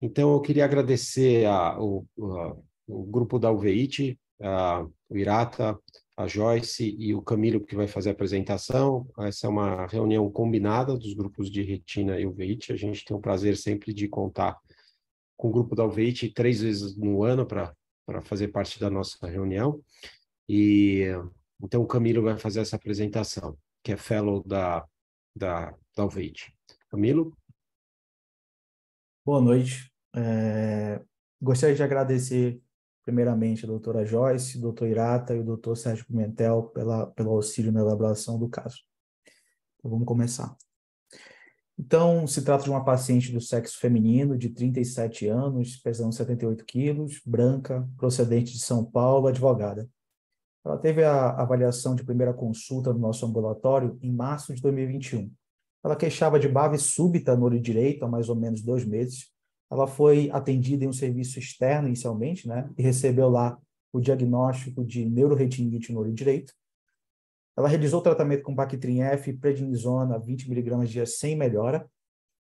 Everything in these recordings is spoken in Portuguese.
Então, eu queria agradecer o grupo da UVEIT, o Irata, a Joyce e o Camilo, que vai fazer a apresentação. Essa é uma reunião combinada dos grupos de Retina e UVEIT. A gente tem o prazer sempre de contar com o grupo da UVEIT 3 vezes no ano para fazer parte da nossa reunião. E então o Camilo vai fazer essa apresentação, que é fellow da UVEIT. Camilo? Boa noite. Gostaria de agradecer, primeiramente, a doutora Joyce, doutor Irata e o doutor Sérgio Pimentel pelo auxílio na elaboração do caso. Então, vamos começar. Então, se trata de uma paciente do sexo feminino, de 37 anos, pesando 78 quilos, branca, procedente de São Paulo, advogada. Ela teve a avaliação de primeira consulta no nosso ambulatório em março de 2021. Ela queixava de bave súbita no olho direito há mais ou menos 2 meses. Ela foi atendida em um serviço externo inicialmente, né, e recebeu lá o diagnóstico de neuroretinite no olho direito. Ela realizou o tratamento com Bactrim F e prednisona 20 mg dia sem melhora.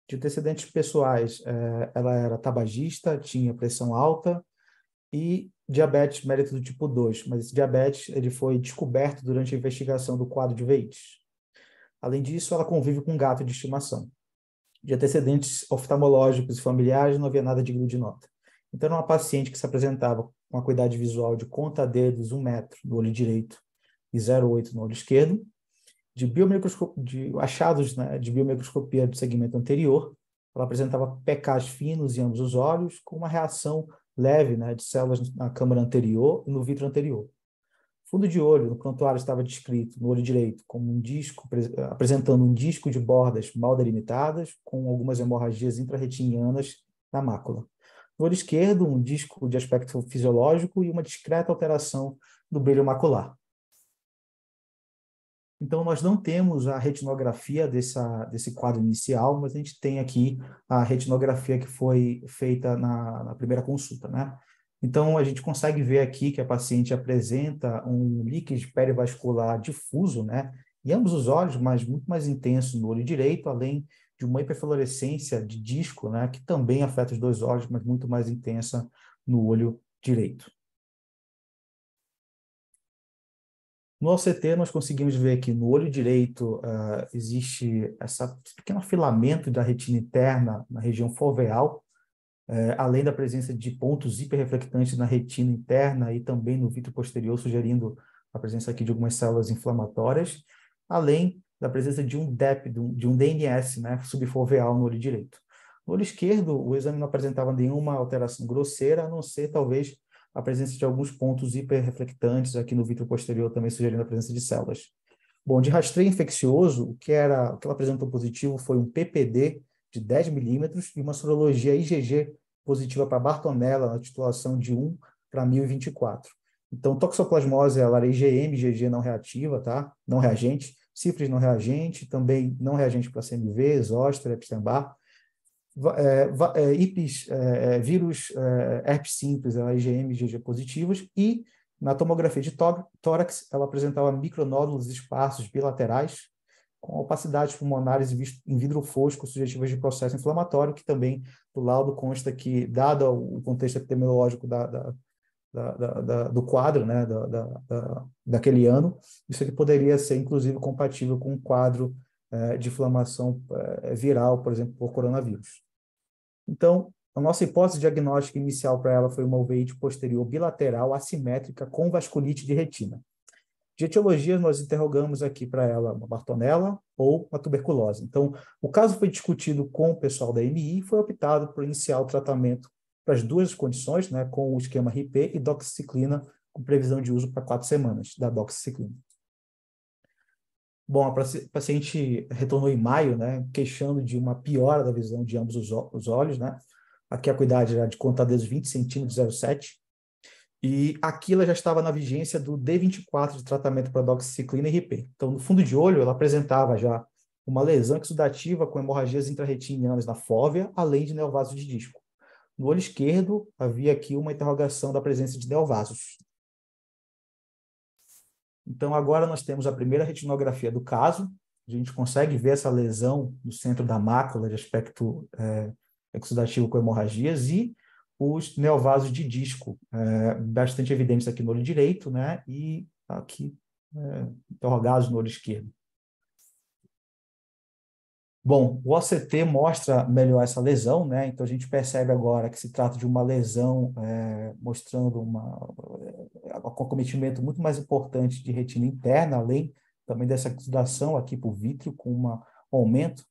De antecedentes pessoais, ela era tabagista, tinha pressão alta e diabetes mellitus do tipo 2, mas esse diabetes ele foi descoberto durante a investigação do quadro de Veits. Além disso, ela convive com um gato de estimação. De antecedentes oftalmológicos e familiares, não havia nada digno de nota. Então, era uma paciente que se apresentava com uma acuidade visual de conta-dedos 1 metro no olho direito e 0,8 no olho esquerdo, de achados, né, de biomicroscopia do segmento anterior. Ela apresentava PKs finos em ambos os olhos, com uma reação leve, né, de células na câmara anterior e no vítreo anterior. Fundo de olho no prontuário estava descrito no olho direito como um disco, apresentando um disco de bordas mal delimitadas, com algumas hemorragias intrarretinianas na mácula. No olho esquerdo, um disco de aspecto fisiológico e uma discreta alteração do brilho macular. Então, nós não temos a retinografia desse quadro inicial, mas a gente tem aqui a retinografia que foi feita na primeira consulta, né? Então, a gente consegue ver aqui que a paciente apresenta um líquido perivascular difuso, né? Em ambos os olhos, mas muito mais intenso no olho direito, além de uma hiperfluorescência de disco, né? Que também afeta os 2 olhos, mas muito mais intensa no olho direito. No OCT, nós conseguimos ver que no olho direito existe esse pequeno filamento da retina interna na região foveal, além da presença de pontos hiperreflectantes na retina interna e também no vítreo posterior, sugerindo a presença aqui de algumas células inflamatórias, além da presença de um DEP, de um DNS, né, subfoveal no olho direito. No olho esquerdo, o exame não apresentava nenhuma alteração grosseira, a não ser, talvez, a presença de alguns pontos hiperreflectantes aqui no vítreo posterior, também sugerindo a presença de células. Bom, de rastreio infeccioso, o que ela apresentou positivo foi um PPD de 10 milímetros e uma sorologia IgG positiva para Bartonella, na titulação de 1 para 1024. Então, toxoplasmose, ela era IgM, IgG não reativa, tá? Não reagente. Sífilis não reagente, também não reagente para CMV, Zoster, Epstein-Barr. Vírus herpes simples, ela IgM e IgG positivos, e na tomografia de tórax, ela apresentava micronódulos esparsos bilaterais, com opacidades pulmonares em vidro fosco sugestivas de processo inflamatório, que também do laudo consta que, dado o contexto epidemiológico do quadro, né, daquele ano, isso aqui poderia ser, inclusive, compatível com um quadro de inflamação viral, por exemplo, por coronavírus. Então, a nossa hipótese diagnóstica inicial para ela foi uma uveíte posterior bilateral assimétrica com vasculite de retina. De etiologia, nós interrogamos aqui para ela uma Bartonella ou uma tuberculose. Então, o caso foi discutido com o pessoal da MI e foi optado por iniciar o tratamento para as 2 condições, né, com o esquema RIP e doxiciclina, com previsão de uso para 4 semanas da doxiciclina. Bom, a paciente retornou em maio, né, queixando de uma piora da visão de ambos os olhos, né? Aqui a acuidade era de conta-dedos 20 centímetros, 0,7. E aqui ela já estava na vigência do D24 de tratamento para doxiciclina e RIP. Então, no fundo de olho, ela apresentava já uma lesão exudativa com hemorragias intrarretinianas na fóvea, além de neovasos de disco. No olho esquerdo, havia aqui uma interrogação da presença de neovasos. Então, agora nós temos a primeira retinografia do caso. A gente consegue ver essa lesão no centro da mácula de aspecto exudativo com hemorragias, e os neovasos de disco, bastante evidentes aqui no olho direito, né? E aqui, interrogados no olho esquerdo. Bom, o OCT mostra melhor essa lesão, né? Então a gente percebe agora que se trata de uma lesão mostrando um acometimento muito mais importante de retina interna, além também dessa exudação aqui por vítreo, com um aumento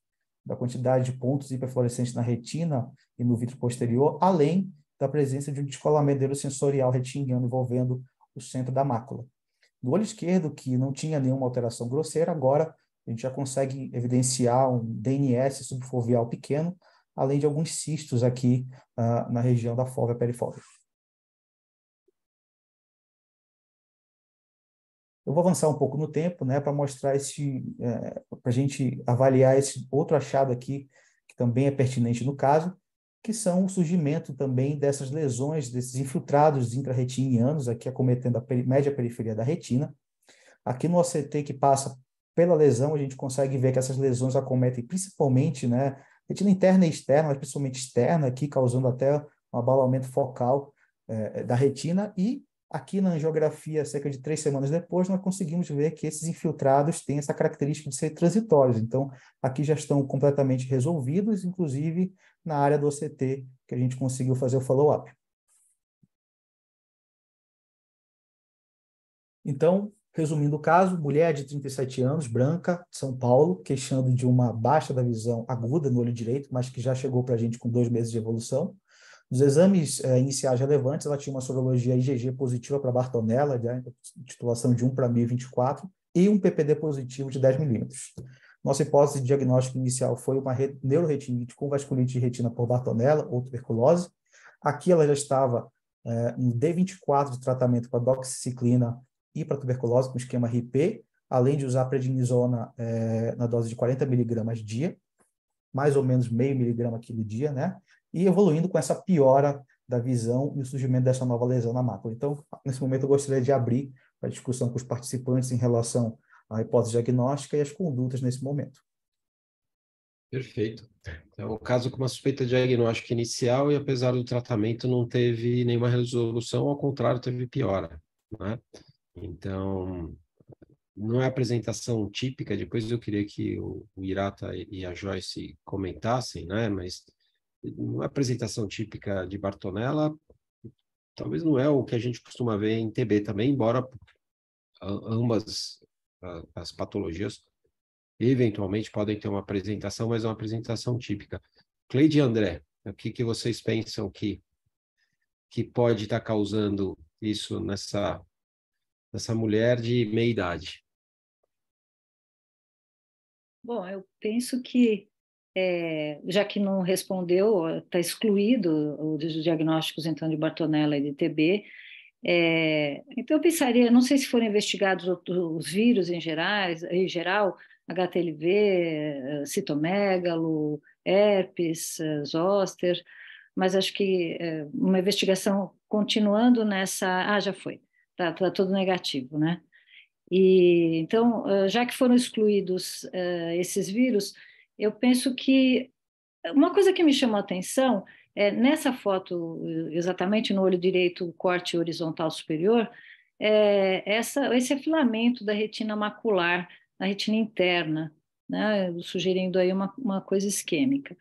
da quantidade de pontos hiperfluorescentes na retina e no vítreo posterior, além da presença de um descolamento sensorial retiniano envolvendo o centro da mácula. No olho esquerdo, que não tinha nenhuma alteração grosseira, agora a gente já consegue evidenciar um DNS subfoveal pequeno, além de alguns cistos aqui na região da fóvea perifóvea. Eu vou avançar um pouco no tempo, né, para mostrar para a gente avaliar esse outro achado aqui, que também é pertinente no caso, que são o surgimento também dessas lesões, desses infiltrados intrarretinianos, aqui acometendo a média periferia da retina. Aqui no OCT que passa pela lesão, a gente consegue ver que essas lesões acometem principalmente, né, retina interna e externa, mas principalmente externa, aqui causando até um abalamento focal da retina, e aqui na angiografia, cerca de 3 semanas depois, nós conseguimos ver que esses infiltrados têm essa característica de ser transitórios. Então, aqui já estão completamente resolvidos, inclusive na área do OCT, que a gente conseguiu fazer o follow-up. Então, resumindo o caso, mulher de 37 anos, branca, de São Paulo, queixando de uma baixa da visão aguda no olho direito, mas que já chegou para a gente com 2 meses de evolução. Nos exames iniciais relevantes, ela tinha uma sorologia IgG positiva para Bartonella, de titulação de 1 para 1024, e um PPD positivo de 10 milímetros. Nossa hipótese de diagnóstico inicial foi uma neuroretinite com vasculite de retina por Bartonella ou tuberculose. Aqui ela já estava no D24 de tratamento com a doxiciclina e para tuberculose com esquema RIP, além de usar prednisona na dose de 40 miligramas dia, mais ou menos meio miligrama quilo dia, né? E evoluindo com essa piora da visão e o surgimento dessa nova lesão na mácula. Então, nesse momento, eu gostaria de abrir a discussão com os participantes em relação à hipótese diagnóstica e as condutas nesse momento. Perfeito. Então, o caso com uma suspeita diagnóstica inicial e, apesar do tratamento, não teve nenhuma resolução, ao contrário, teve piora, né? Então, não é apresentação típica, depois eu queria que o Hirata e a Joyce comentassem, né? Mas não é apresentação típica de Bartonella, talvez não é o que a gente costuma ver em TB também, embora ambas as patologias eventualmente podem ter uma apresentação, mas é uma apresentação típica. Cleide e André, o que vocês pensam que pode estar causando isso nessa mulher de meia idade? Bom, eu penso que, já que não respondeu, está excluído os diagnósticos, então, de Bartonella e de TB, então eu pensaria, não sei se foram investigados os vírus em geral, HTLV, citomegalo, herpes, zoster, mas acho que uma investigação continuando nessa... já foi, tá tudo negativo, né? E, então, já que foram excluídos esses vírus, eu penso que uma coisa que me chamou a atenção é nessa foto, exatamente no olho direito, o corte horizontal superior, esse afilamento da retina macular, na retina interna, né, sugerindo aí uma coisa isquêmica.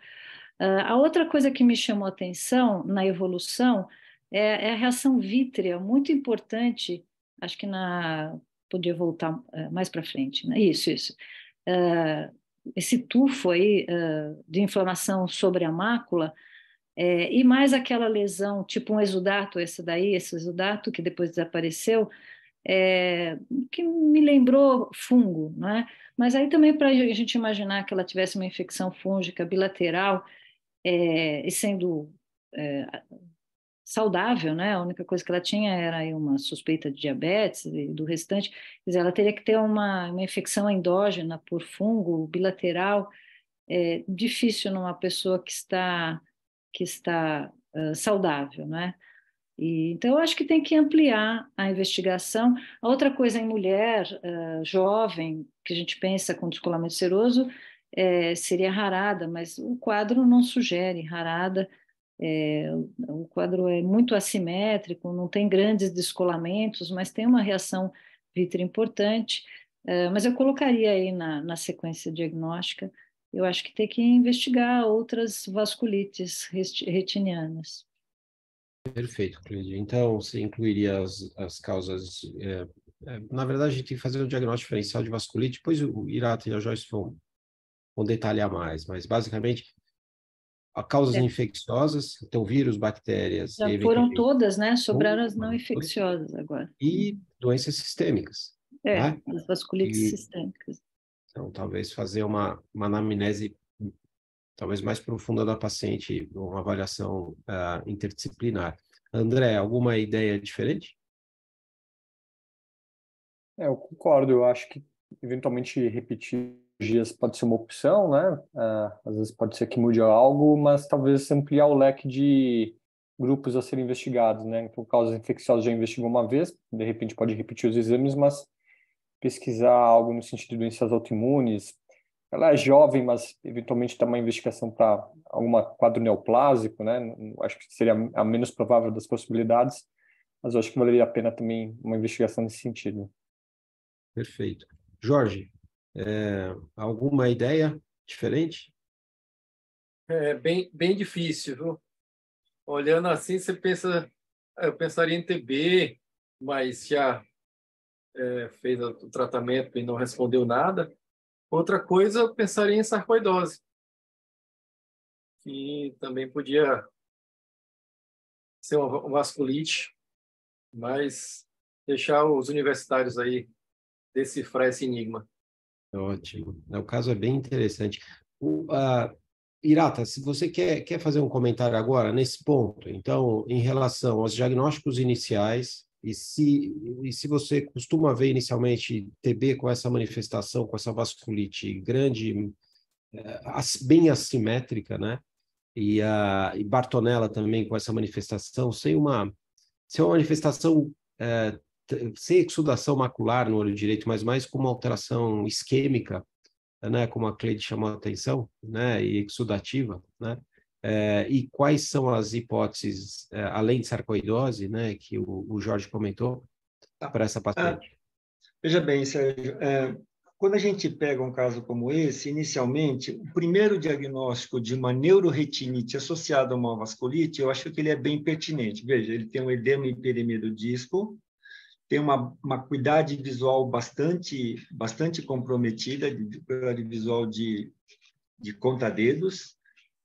A outra coisa que me chamou a atenção na evolução é a reação vítrea, muito importante, acho que podia voltar mais para frente, né? Isso. Esse tufo aí de inflamação sobre a mácula, e mais aquela lesão, tipo um exudato, esse exudato que depois desapareceu, que me lembrou fungo, né? Mas aí também para a gente imaginar que ela tivesse uma infecção fúngica bilateral, e sendo saudável, né? A única coisa que ela tinha era aí uma suspeita de diabetes, e do restante, quer dizer, ela teria que ter uma infecção endógena por fungo bilateral, difícil numa pessoa que está saudável, né? Então, eu acho que tem que ampliar a investigação. A outra coisa em mulher jovem, que a gente pensa com descolamento seroso, seria rarada, mas o quadro não sugere rarada. O quadro é muito assimétrico, não tem grandes descolamentos, mas tem uma reação vítreo importante. Mas eu colocaria aí na sequência diagnóstica, eu acho que tem que investigar outras vasculites retinianas. Perfeito, Cleide. Então, você incluiria as causas. Na verdade, a gente tem que fazer um diagnóstico diferencial de vasculite, depois o Irata e a Joyce vão detalhar mais, mas basicamente, a causas infecciosas, então vírus, bactérias Já e foram eventualmente todas, né? Sobraram as não infecciosas agora. e doenças sistêmicas, né? As vasculites sistêmicas. Então, talvez fazer uma anamnese talvez mais profunda da paciente, uma avaliação interdisciplinar. André, alguma ideia diferente? Eu concordo. Eu acho que eventualmente repetir dias pode ser uma opção, né? Às vezes pode ser que mude algo, mas talvez ampliar o leque de grupos a serem investigados, né? Então, causas infecciosas já investigou uma vez, de repente pode repetir os exames, mas pesquisar algo no sentido de doenças autoimunes. Ela é jovem, mas eventualmente dá uma investigação para algum quadro neoplásico, né? Acho que seria a menos provável das possibilidades, mas eu acho que valeria a pena também uma investigação nesse sentido. Perfeito. Jorge, alguma ideia diferente? É bem difícil, viu? Olhando assim, você pensa, eu pensaria em TB, mas já fez o tratamento e não respondeu nada. Outra coisa, eu pensaria em sarcoidose, que também podia ser uma vasculite, mas deixar os universitários aí decifrar esse enigma. Ótimo. O caso é bem interessante. Irata, se você quer fazer um comentário agora nesse ponto, então, em relação aos diagnósticos iniciais, e se você costuma ver inicialmente TB com essa manifestação, com essa vasculite grande, bem assimétrica, né? E Bartonella também com essa manifestação, sem uma manifestação sem exudação macular no olho direito, mas mais com uma alteração isquêmica, né, como a Cleide chamou a atenção, né, e exudativa, né, e quais são as hipóteses, além de sarcoidose, né, que o Jorge comentou, para essa paciente? Veja bem, Sérgio, quando a gente pega um caso como esse, inicialmente, o primeiro diagnóstico de uma neuroretinite associada a uma vasculite, eu acho que ele é bem pertinente. Veja, ele tem um edema e hiperemia do disco, tem uma acuidade visual bastante comprometida, de visual de conta-dedos.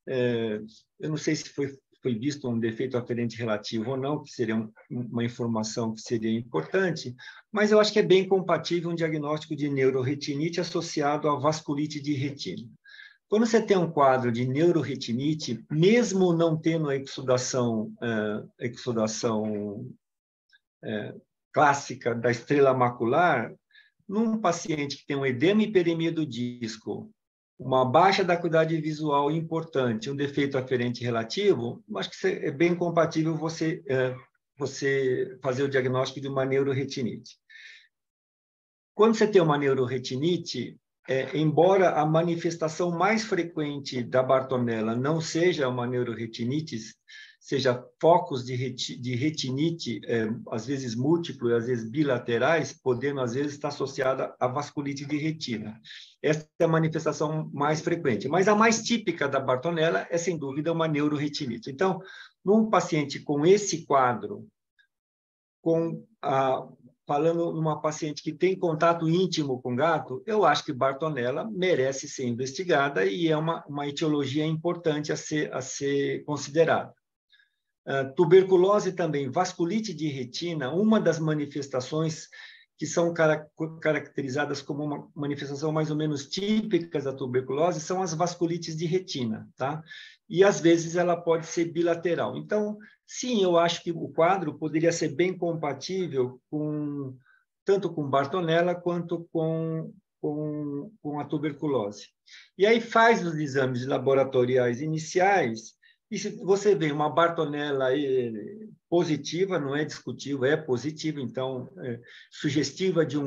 Eu não sei se foi visto um defeito aferente relativo ou não, que seria uma informação que seria importante, mas eu acho que é bem compatível um diagnóstico de neuroretinite associado a vasculite de retina. Quando você tem um quadro de neuroretinite, mesmo não tendo a exudação clássica da estrela macular, num paciente que tem um edema e hiperemia do disco, uma baixa da acuidade visual importante, um defeito aferente relativo, acho que é bem compatível você fazer o diagnóstico de uma neuroretinite. Quando você tem uma neuroretinite, embora a manifestação mais frequente da Bartonella não seja uma neuroretinite, seja focos de retinite, às vezes múltiplo e às vezes bilaterais, podendo às vezes estar associada à vasculite de retina. Essa é a manifestação mais frequente. Mas a mais típica da Bartonella é, sem dúvida, uma neuroretinite. Então, num paciente com esse quadro, falando numa paciente que tem contato íntimo com gato, eu acho que Bartonella merece ser investigada e é uma etiologia importante a ser considerada. Tuberculose também, vasculite de retina, uma das manifestações que são caracterizadas como uma manifestação mais ou menos típica da tuberculose são as vasculites de retina, tá? E às vezes ela pode ser bilateral. Então, sim, eu acho que o quadro poderia ser bem compatível tanto com Bartonella quanto com a tuberculose. E aí faz os exames laboratoriais iniciais E se você vê uma Bartonella positiva, não é discutível, é positiva, então, sugestiva de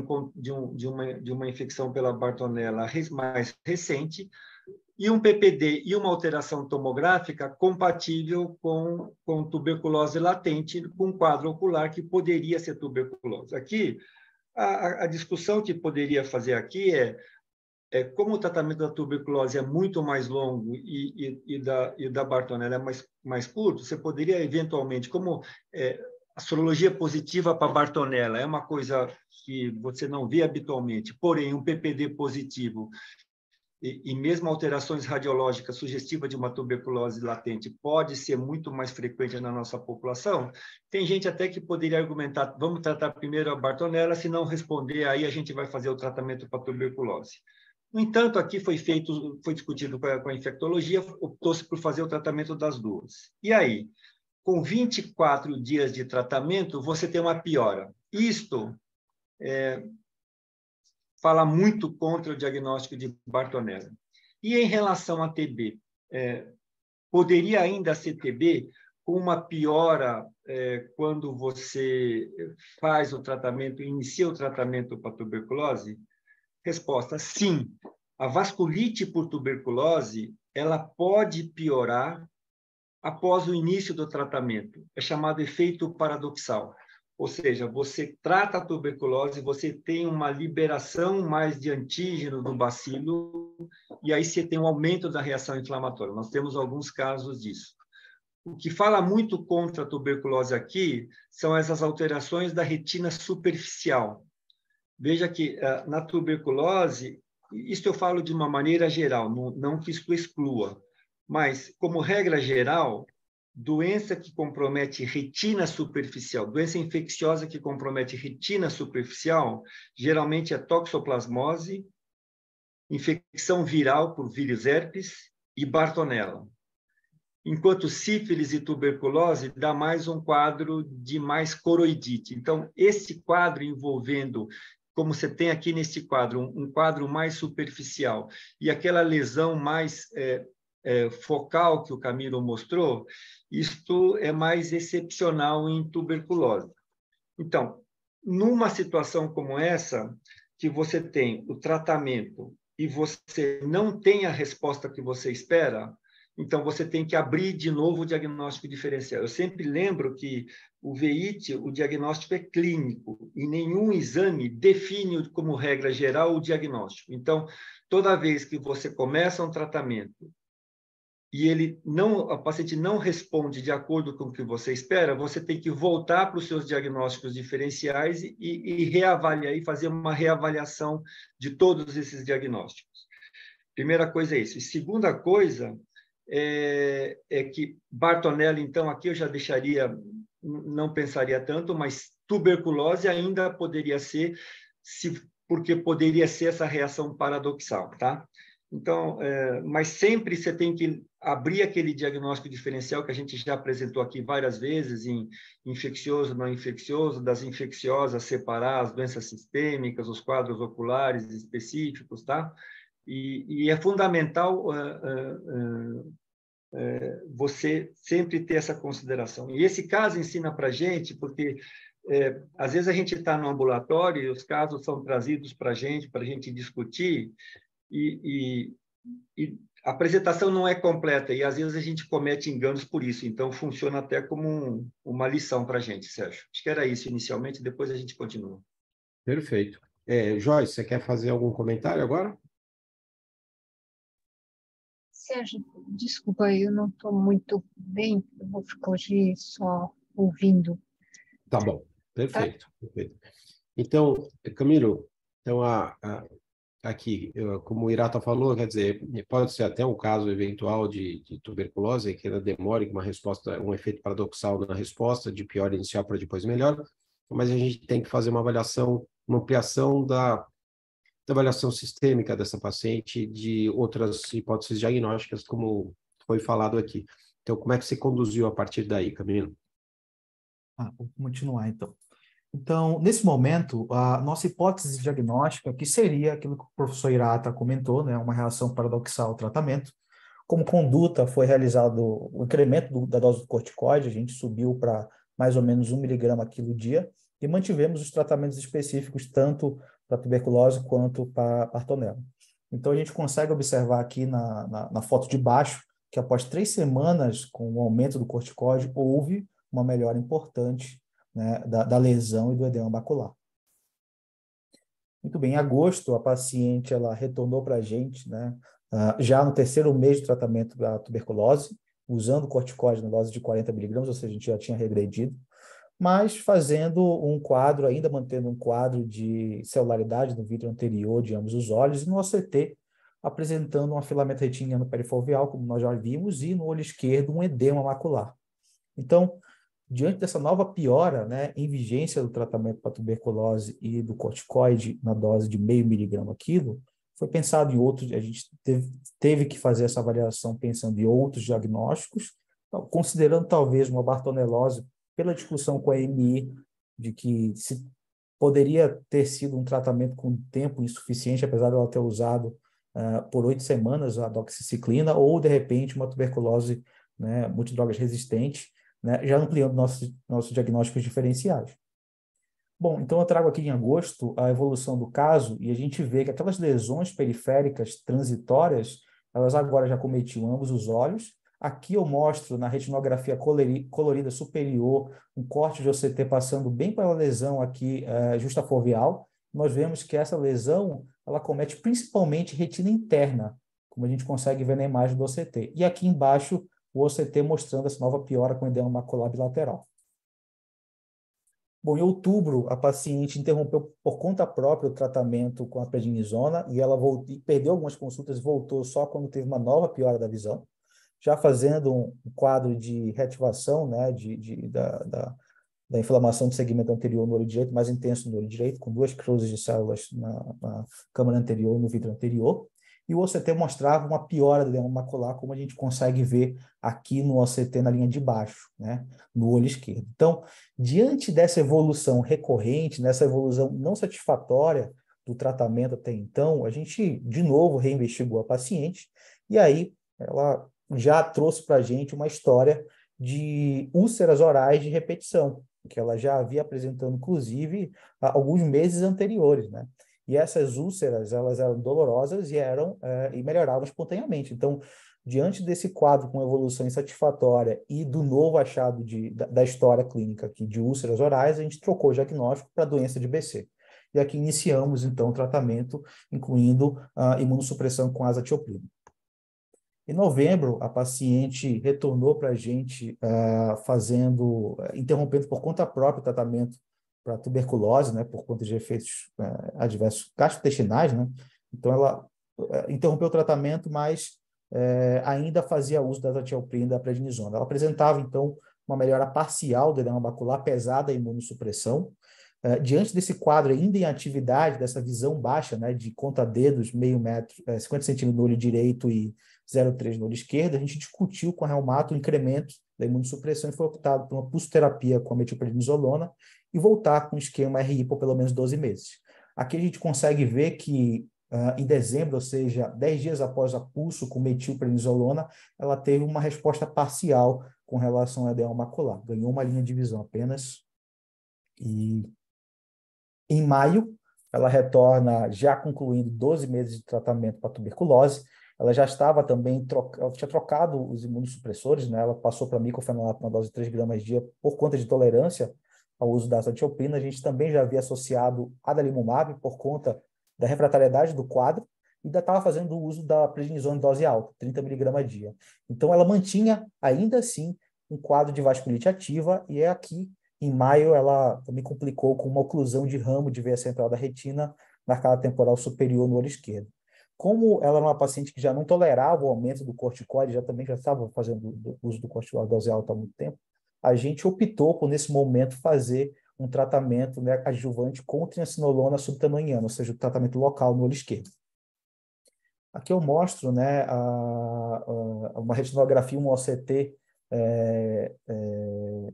uma infecção pela Bartonella mais recente, e um PPD e uma alteração tomográfica compatível com tuberculose latente, com quadro ocular que poderia ser tuberculose. Aqui, a discussão que poderia fazer aqui como o tratamento da tuberculose é muito mais longo e da Bartonella é mais curto, você poderia, eventualmente, como a sorologia positiva para Bartonella é uma coisa que você não vê habitualmente, porém, um PPD positivo e mesmo alterações radiológicas sugestivas de uma tuberculose latente pode ser muito mais frequente na nossa população, tem gente até que poderia argumentar, vamos tratar primeiro a Bartonella, se não responder, aí a gente vai fazer o tratamento para tuberculose. No entanto, aqui foi discutido com a infectologia, optou-se por fazer o tratamento das duas. E aí, com 24 dias de tratamento, você tem uma piora. Isto fala muito contra o diagnóstico de Bartonella. E em relação a TB, poderia ainda ser TB com uma piora quando você faz o tratamento, inicia o tratamento para tuberculose? Resposta: sim. A vasculite por tuberculose, ela pode piorar após o início do tratamento. É chamado efeito paradoxal. Ou seja, você trata a tuberculose, você tem uma liberação mais de antígeno do bacilo, e aí você tem um aumento da reação inflamatória. Nós temos alguns casos disso. O que fala muito contra a tuberculose aqui são essas alterações da retina superficial. Veja que na tuberculose, isso eu falo de uma maneira geral, não que isso exclua, mas, como regra geral, doença que compromete retina superficial, doença infecciosa que compromete retina superficial, geralmente é toxoplasmose, infecção viral por vírus herpes e Bartonella. Enquanto sífilis e tuberculose dá mais um quadro de mais coroidite. Então, esse quadro envolvendo, como você tem aqui nesse quadro, um quadro mais superficial e aquela lesão mais focal que o Camilo mostrou, isto é mais excepcional em tuberculose. Então, numa situação como essa, que você tem o tratamento e você não tem a resposta que você espera, então você tem que abrir de novo o diagnóstico diferencial. Eu sempre lembro que o VIT, o diagnóstico é clínico, e nenhum exame define, como regra geral, o diagnóstico. Então, toda vez que você começa um tratamento e a paciente não responde de acordo com o que você espera, você tem que voltar para os seus diagnósticos diferenciais e reavaliar, e fazer uma reavaliação de todos esses diagnósticos. Primeira coisa é isso. E segunda coisa é que Bartonella, então, aqui eu já deixaria, não pensaria tanto, mas tuberculose ainda poderia ser, porque poderia ser essa reação paradoxal, tá? Então, mas sempre você tem que abrir aquele diagnóstico diferencial que a gente já apresentou aqui várias vezes, em infeccioso, não infeccioso, das infecciosas, separar as doenças sistêmicas, os quadros oculares específicos, tá? E é fundamental você sempre ter essa consideração. E esse caso ensina para a gente, porque às vezes a gente está no ambulatório e os casos são trazidos para a gente discutir, e a apresentação não é completa, e às vezes a gente comete enganos por isso. Então, funciona até como uma lição para a gente, Sérgio. Acho que era isso inicialmente, depois a gente continua. Perfeito. Joyce, você quer fazer algum comentário agora? Sérgio, desculpa, eu não estou muito bem, eu vou ficar hoje só ouvindo. Tá bom, perfeito. Perfeito. Então, Camilo, então, aqui, como o Irata falou, quer dizer, pode ser até um caso eventual de tuberculose, que ela demore uma resposta, um efeito paradoxal na resposta, de pior inicial para depois melhor, mas a gente tem que fazer uma avaliação, uma ampliação da avaliação sistêmica dessa paciente, de outras hipóteses diagnósticas, como foi falado aqui. Então, como é que você conduziu a partir daí, Camilo? Vou continuar, então. Então, nesse momento, a nossa hipótese diagnóstica, que seria aquilo que o professor Irata comentou, né, uma reação paradoxal ao tratamento, Como conduta, foi realizado o incremento da dose do corticoide, a gente subiu para mais ou menos 1 miligrama quilo dia, e mantivemos os tratamentos específicos tanto para tuberculose quanto para Bartonella. Então, a gente consegue observar aqui na foto de baixo que após 3 semanas com o aumento do corticoide, houve uma melhora importante, né, da lesão e do edema macular. Muito bem, em agosto, a paciente ela retornou para a gente, né, já no 3º mês de tratamento da tuberculose, usando corticoide na dose de 40 miligramas, ou seja, a gente já tinha regredido, mas fazendo um quadro, ainda mantendo um quadro de celularidade no vítreo anterior de ambos os olhos, e no OCT, apresentando um afilamento retiniano perifoveal, como nós já vimos, e no olho esquerdo um edema macular. Então, diante dessa nova piora, né, em vigência do tratamento para tuberculose e do corticoide na dose de 0,5 miligrama quilo, foi pensado em outros, a gente teve que fazer essa avaliação pensando em outros diagnósticos, considerando talvez uma bartonelose, pela discussão com a EMI, de que se poderia ter sido um tratamento com tempo insuficiente, apesar de ela ter usado por 8 semanas a doxiciclina, ou, de repente, uma tuberculose, né, multidrogas resistente, né, já ampliando nossos diagnósticos diferenciais. Bom, então eu trago aqui em agosto a evolução do caso e a gente vê que aquelas lesões periféricas transitórias, elas agora já cometiam ambos os olhos. Aqui eu mostro na retinografia colorida superior um corte de OCT passando bem pela lesão aqui justafoveal. Nós vemos que essa lesão ela comete principalmente retina interna, como a gente consegue ver na imagem do OCT. E aqui embaixo o OCT mostrando essa nova piora com edema macular bilateral. Bom, em outubro, a paciente interrompeu por conta própria o tratamento com a prednisona e ela perdeu algumas consultas e voltou só quando teve uma nova piora da visão, já fazendo um quadro de reativação, né, da inflamação do segmento anterior no olho direito, mais intenso no olho direito, com 2 cruzes de células na câmara anterior, no vidro anterior. E o OCT mostrava uma piora do edema macular, como a gente consegue ver aqui no OCT na linha de baixo, né, no olho esquerdo. Então, diante dessa evolução recorrente, nessa evolução não satisfatória do tratamento até então, a gente, de novo, reinvestigou a paciente, e aí ela já trouxe para a gente uma história de úlceras orais de repetição, que ela já havia apresentando, inclusive, há alguns meses anteriores, né? E essas úlceras, elas eram dolorosas e melhoravam espontaneamente. Então, diante desse quadro com evolução insatisfatória e do novo achado da história clínica aqui de úlceras orais, a gente trocou o diagnóstico para a doença de BC. E aqui iniciamos, então, o tratamento, incluindo a imunossupressão com azatioprina. Em novembro, a paciente retornou para a gente interrompendo por conta própria o tratamento para tuberculose, né, por conta de efeitos adversos gastrointestinais, né? Então, ela interrompeu o tratamento, mas ainda fazia uso da azatioprina e da prednisona. Ela apresentava, então, uma melhora parcial do edema macular, apesar da imunossupressão. Diante desse quadro ainda em atividade, dessa visão baixa, né, de conta-dedos, meio metro, 50 centímetros no olho direito e 0,3 no olho esquerdo, a gente discutiu com a reumato o incremento da imunossupressão e foi optado por uma pulsoterapia com a metilprednisolona e voltar com o esquema RI por pelo menos 12 meses. Aqui a gente consegue ver que em dezembro, ou seja, 10 dias após a pulso com metilprednisolona, ela teve uma resposta parcial com relação ao edema macular. Ganhou uma linha de visão apenas. E em maio, ela retorna já concluindo 12 meses de tratamento para tuberculose. Ela já estava também, ela tinha trocado os imunossupressores, né? Ela passou para micofenolato na dose de 3 gramas dia por conta de tolerância ao uso da azatioprina. A gente também já havia associado adalimumab por conta da refratariedade do quadro e ainda estava fazendo o uso da prednisona em dose alta, 30 miligramas dia. Então, ela mantinha, ainda assim, um quadro de vasculite ativa e é aqui, em maio, ela também complicou com uma oclusão de ramo de veia central da retina na arcada temporal superior no olho esquerdo. Como ela era uma paciente que já não tolerava o aumento do corticoide, já estava fazendo uso do corticoide dose alta há muito tempo, a gente optou por, nesse momento, fazer um tratamento, né, adjuvante com triancinolona subtenoiana, ou seja, o tratamento local no olho esquerdo. Aqui eu mostro, né, uma retinografia, um OCT,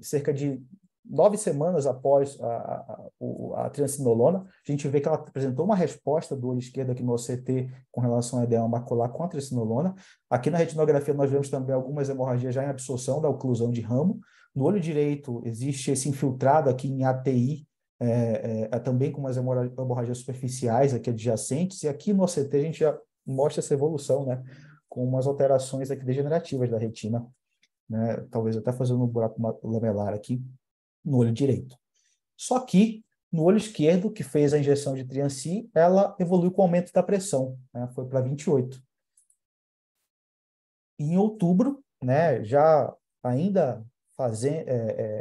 cerca de 9 semanas após a triancinolona, a gente vê que ela apresentou uma resposta do olho esquerdo aqui no OCT com relação a edema macular com a triancinolona. Aqui na retinografia nós vemos também algumas hemorragias já em absorção da oclusão de ramo. No olho direito existe esse infiltrado aqui em ATI, também com umas hemorragias superficiais aqui adjacentes, e aqui no OCT a gente já mostra essa evolução, né, com umas alterações aqui degenerativas da retina, né, talvez até fazendo um buraco lamelar aqui no olho direito. Só que no olho esquerdo, que fez a injeção de Trianci, ela evoluiu com o aumento da pressão, né, foi para 28. Em outubro, né, já ainda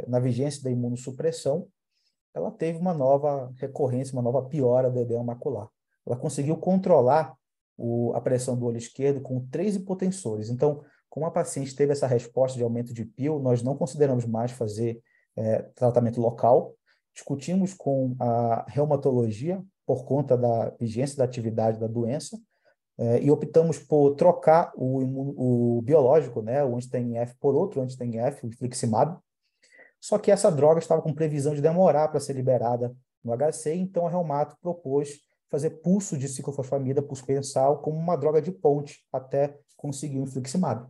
na vigência da imunossupressão, ela teve uma nova recorrência, uma nova piora do edema macular. Ela conseguiu controlar a pressão do olho esquerdo com 3 hipotensores. Então, como a paciente teve essa resposta de aumento de PIL, nós não consideramos mais fazer tratamento local. Discutimos com a reumatologia por conta da vigência da atividade da doença e optamos por trocar o biológico, né, o anti-TNF, por outro anti-TNF, o infliximab. Só que essa droga estava com previsão de demorar para ser liberada no HC, então a Reumato propôs fazer pulso de ciclofosfamida, pulso pensal, como uma droga de ponte até conseguir o infliximab.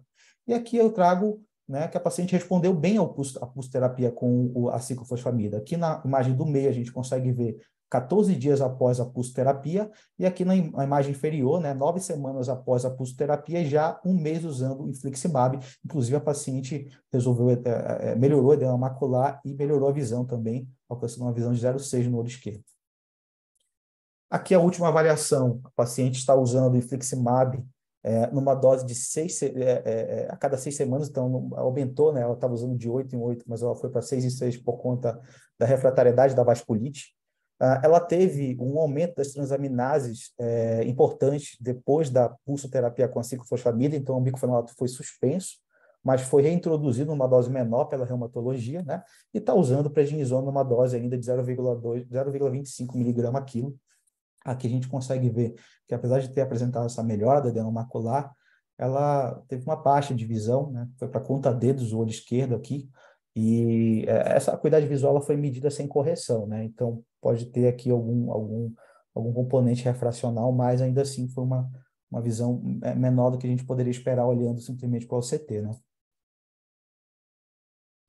E aqui eu trago, né, que a paciente respondeu bem à pulsoterapia com a ciclofosfamida. Aqui na imagem do meio a gente consegue ver 14 dias após a pulsoterapia, e aqui na imagem inferior, né, 9 semanas após a pulsoterapia, já 1 mês usando o infliximab. Inclusive, a paciente melhorou a edema macular e melhorou a visão também, alcançando uma visão de 0,6 no olho esquerdo. Aqui a última avaliação, a paciente está usando o infliximab numa dose de a cada 6 semanas, então aumentou, né, ela estava usando de 8 em 8, mas ela foi para 6 em 6 por conta da refratariedade da vasculite. Ela teve um aumento das transaminases importante depois da pulsoterapia com a ciclofosfamida, então o bicofenolato foi suspenso, mas foi reintroduzido numa dose menor pela reumatologia, né? E está usando prednisona numa dose ainda de 0,25 mg a quilo. Aqui a gente consegue ver que, apesar de ter apresentado essa melhora da edema macular, ela teve uma baixa de visão, né? Foi para conta-dedos o olho esquerdo aqui, e essa acuidade visual ela foi medida sem correção, né? Então, pode ter aqui algum componente refracional, mas ainda assim foi uma visão menor do que a gente poderia esperar olhando simplesmente para o OCT, né?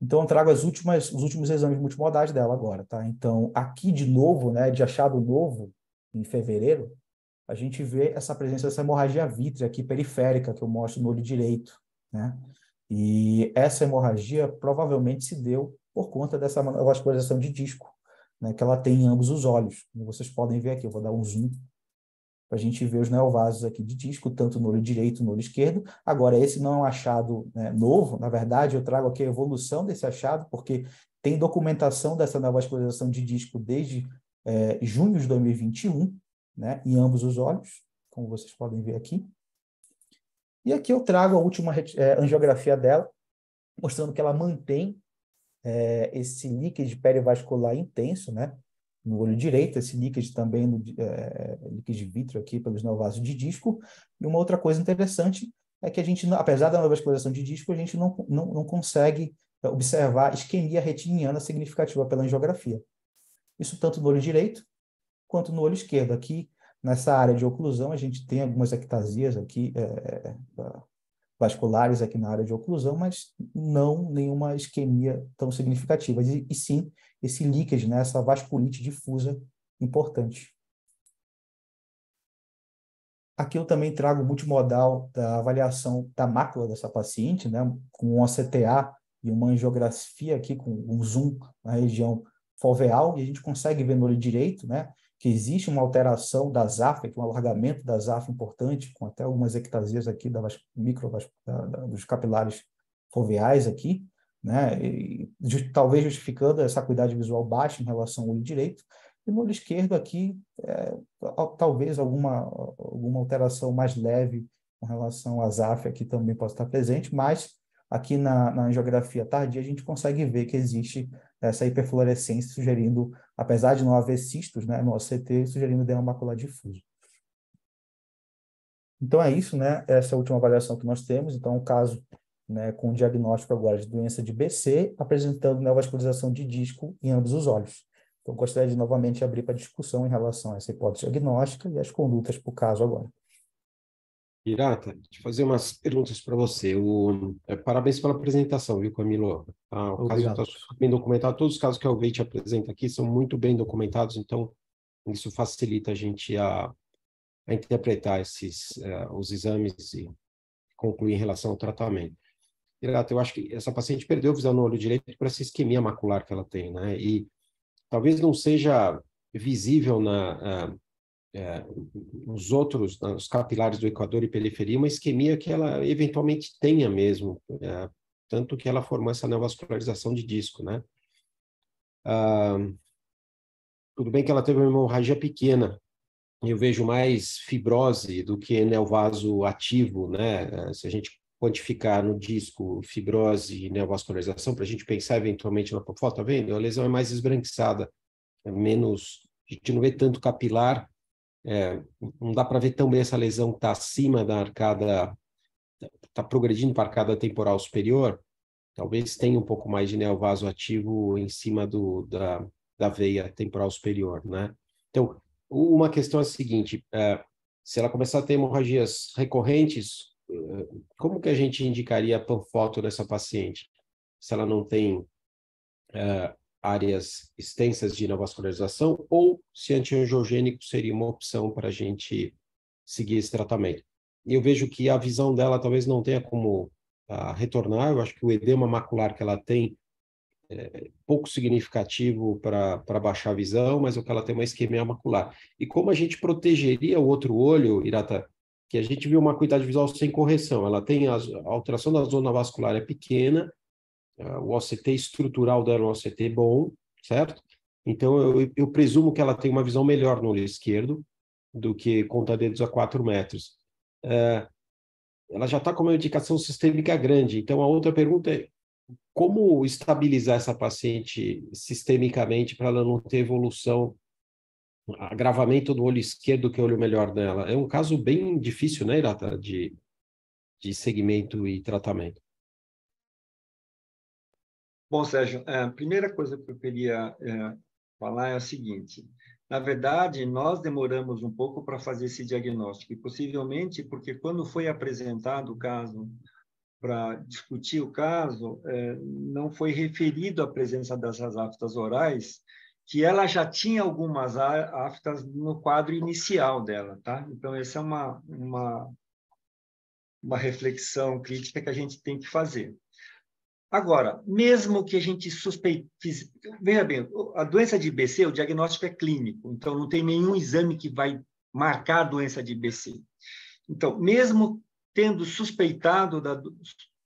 Então, eu trago os últimos exames multimodais dela agora, tá? Então, aqui de novo, né, de achado novo, em fevereiro, a gente vê essa presença dessa hemorragia vítrea aqui periférica, que eu mostro no olho direito, né? E essa hemorragia provavelmente se deu por conta dessa vascularização de disco, né, que ela tem em ambos os olhos. Como vocês podem ver aqui, eu vou dar um zoom para a gente ver os neovasos aqui de disco, tanto no olho direito e no olho esquerdo. Agora, esse não é um achado, né, novo, na verdade, eu trago aqui a evolução desse achado, porque tem documentação dessa neovascularização de disco desde junho de 2021, né, em ambos os olhos, como vocês podem ver aqui. E aqui eu trago a última angiografia dela, mostrando que ela mantém esse líquido perivascular intenso, né, no olho direito, esse líquido também, líquido vítreo aqui pelos neovasos de disco. E uma outra coisa interessante é que a gente, apesar da neovascularização de disco, a gente não consegue observar isquemia retiniana significativa pela angiografia. Isso tanto no olho direito quanto no olho esquerdo. Aqui, nessa área de oclusão, a gente tem algumas ectasias aqui, vasculares aqui na área de oclusão, mas não nenhuma isquemia tão significativa. E sim, esse líquido, né, essa vasculite difusa importante. Aqui eu também trago o multimodal da avaliação da mácula dessa paciente, né, com um CTA e uma angiografia aqui com um zoom na região foveal, e a gente consegue ver no olho direito, né, que existe uma alteração da ZAF, um alargamento da ZAF importante, com até algumas ectasias aqui dos capilares foveais aqui, né, e talvez justificando essa acuidade visual baixa em relação ao olho direito. E no olho esquerdo aqui, talvez alguma alteração mais leve com relação à ZAF aqui também possa estar presente, mas aqui na angiografia tardia a gente consegue ver que existe essa hiperfluorescência sugerindo, apesar de não haver cistos, né, no OCT, sugerindo edema macular difuso. Então é isso, né? Essa é a última avaliação que nós temos. Então, um caso né, com o diagnóstico agora de doença de BC, apresentando neovascularização de disco em ambos os olhos. Então, gostaria de novamente abrir para discussão em relação a essa hipótese diagnóstica e as condutas para o caso agora. Hirata, deixa eu fazer umas perguntas para você. Parabéns pela apresentação, viu, Camilo? O caso está super bem documentado. Todos os casos que a Alveit apresenta aqui são muito bem documentados, então isso facilita a gente a interpretar os exames e concluir em relação ao tratamento. Hirata, eu acho que essa paciente perdeu visão no olho direito por essa isquemia macular que ela tem, né? E talvez não seja visível nos os capilares do equador e periferia, uma isquemia que ela eventualmente tenha mesmo, tanto que ela formou essa neovascularização de disco, né? Tudo bem que ela teve uma hemorragia pequena, eu vejo mais fibrose do que neovaso ativo, né? Se a gente quantificar no disco fibrose e neovascularização, para a gente pensar eventualmente na foto, tá vendo? A lesão é mais esbranquiçada, é menos, a gente não vê tanto capilar, não dá para ver tão bem essa lesão que está acima da arcada, está progredindo para a arcada temporal superior, talvez tenha um pouco mais de neovaso ativo em cima da veia temporal superior, né? Então, uma questão é a seguinte, se ela começar a ter hemorragias recorrentes, como que a gente indicaria a panfoto dessa paciente? Se ela não tem áreas extensas de neovascularização, ou se antiangiogênico seria uma opção para a gente seguir esse tratamento. E eu vejo que a visão dela talvez não tenha como retornar, eu acho que o edema macular que ela tem é pouco significativo para baixar a visão, mas o que ela tem é uma isquemia macular. E como a gente protegeria o outro olho, Hirata, que a gente viu uma acuidade visual sem correção, ela tem a alteração da zona vascular é pequena, o OCT estrutural dela é um OCT bom, certo? Então, eu presumo que ela tem uma visão melhor no olho esquerdo do que conta-dedos a 4 metros. Ela já está com uma indicação sistêmica grande. Então, a outra pergunta é como estabilizar essa paciente sistemicamente para ela não ter evolução, agravamento do olho esquerdo, que é o olho melhor dela? É um caso bem difícil, né, Hirata, de segmento e tratamento. Bom, Sérgio, a primeira coisa que eu queria falar é o seguinte. Na verdade, nós demoramos um pouco para fazer esse diagnóstico, e possivelmente porque quando foi apresentado o caso, para discutir o caso, não foi referido a presença dessas aftas orais, que ela já tinha algumas aftas no quadro inicial dela, tá? Então, essa é uma reflexão crítica que a gente tem que fazer. Agora, mesmo que a gente suspeite... Veja bem, a doença de IBC, o diagnóstico é clínico, então não tem nenhum exame que vai marcar a doença de IBC. Então, mesmo tendo suspeitado,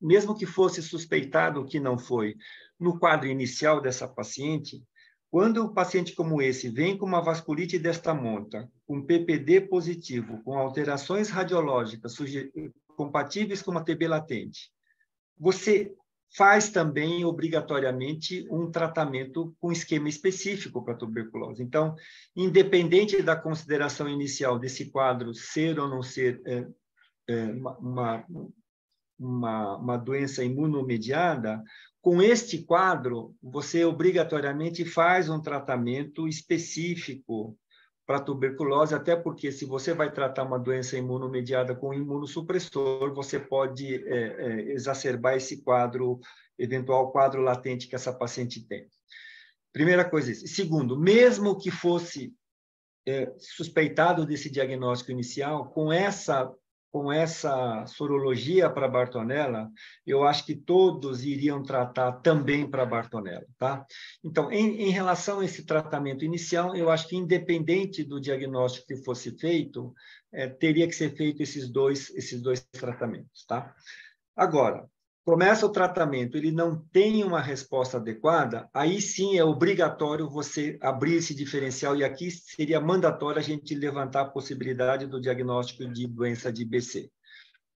mesmo que fosse suspeitado que não foi, no quadro inicial dessa paciente, quando um paciente como esse vem com uma vasculite desta monta, com PPD positivo, com alterações radiológicas compatíveis com uma TB latente, você faz também, obrigatoriamente, um tratamento com esquema específico para tuberculose. Então, independente da consideração inicial desse quadro ser ou não ser uma doença imunomediada, com este quadro, você obrigatoriamente faz um tratamento específico para tuberculose, até porque se você vai tratar uma doença imunomediada com imunossupressor, você pode exacerbar esse quadro, eventual quadro latente que essa paciente tem. Primeira coisa isso. Segundo, mesmo que fosse suspeitado desse diagnóstico inicial, com essa sorologia para Bartonella, eu acho que todos iriam tratar também para Bartonella, tá? Então, em relação a esse tratamento inicial, eu acho que independente do diagnóstico que fosse feito, teria que ser feito esses dois tratamentos, tá? Agora, começa o tratamento, ele não tem uma resposta adequada, aí sim é obrigatório você abrir esse diferencial, e aqui seria mandatório a gente levantar a possibilidade do diagnóstico de doença de IBC.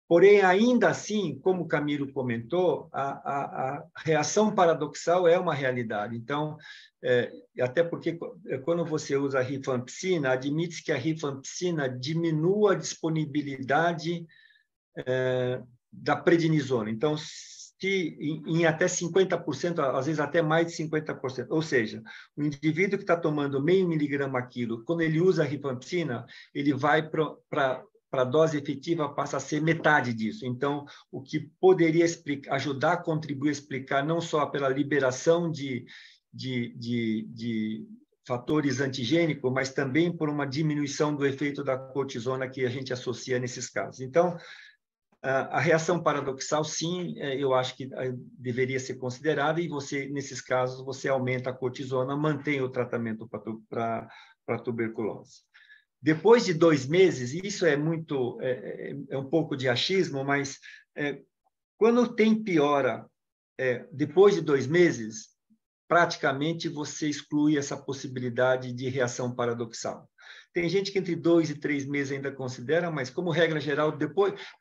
Porém, ainda assim, como o Camilo comentou, a reação paradoxal é uma realidade. Então, até porque quando você usa a rifampicina, admite-se que a rifampicina diminua a disponibilidade da prednisona. Então, em até 50%, às vezes até mais de 50%. Ou seja, o indivíduo que está tomando meio miligrama quilo, quando ele usa a rifampicina, ele vai para a dose efetiva, passa a ser metade disso. Então, o que poderia ajudar a contribuir a explicar, não só pela liberação de fatores antigênicos, mas também por uma diminuição do efeito da cortisona que a gente associa nesses casos. Então, a reação paradoxal, sim, eu acho que deveria ser considerada, e você, nesses casos, você aumenta a cortisona, mantém o tratamento para tuberculose. Depois de 2 meses, isso é muito, é um pouco de achismo, mas quando tem piora, depois de 2 meses, praticamente você exclui essa possibilidade de reação paradoxal. Tem gente que entre 2 e 3 meses ainda considera, mas como regra geral,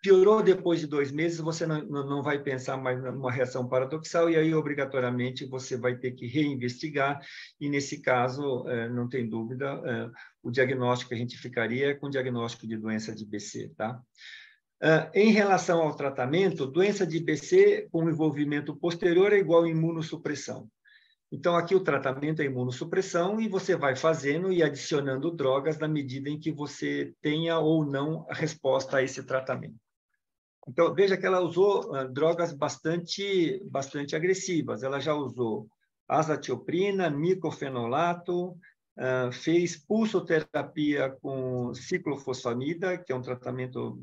piorou depois de 2 meses, você não vai pensar mais numa reação paradoxal, e aí, obrigatoriamente, você vai ter que reinvestigar, e nesse caso, não tem dúvida, o diagnóstico que a gente ficaria é com diagnóstico de doença de BC, tá? Em relação ao tratamento, doença de BC com envolvimento posterior é igual a imunossupressão. Então, aqui o tratamento é imunossupressão, e você vai fazendo e adicionando drogas na medida em que você tenha ou não a resposta a esse tratamento. Então, veja que ela usou drogas bastante agressivas. Ela já usou azatioprina, micofenolato, fez pulsoterapia com ciclofosfamida, que é um tratamento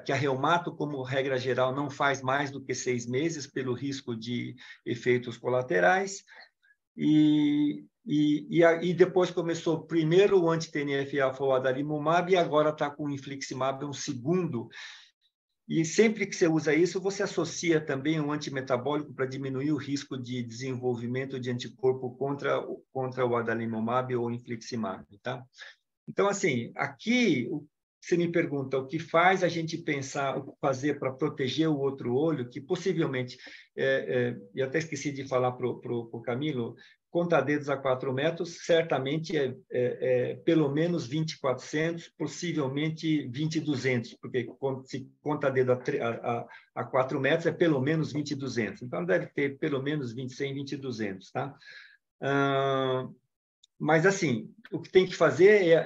que a reumato, como regra geral, não faz mais do que 6 meses pelo risco de efeitos colaterais. E depois começou primeiro o anti-TNF-alfa, o adalimumab, e agora está com o infliximab, um segundo. E sempre que você usa isso, você associa também um antimetabólico para diminuir o risco de desenvolvimento de anticorpo contra o adalimumab ou infliximab, tá? Então, assim, aqui você me pergunta o que faz a gente pensar, o que fazer para proteger o outro olho, que possivelmente, e até esqueci de falar para o Camilo, conta dedos a 4 metros, certamente pelo menos 20.400, possivelmente 20.200, porque se conta dedo a 4 metros, é pelo menos 20.200. Então, deve ter pelo menos 20.100, 20.200, tá? Mas, assim, o que tem que fazer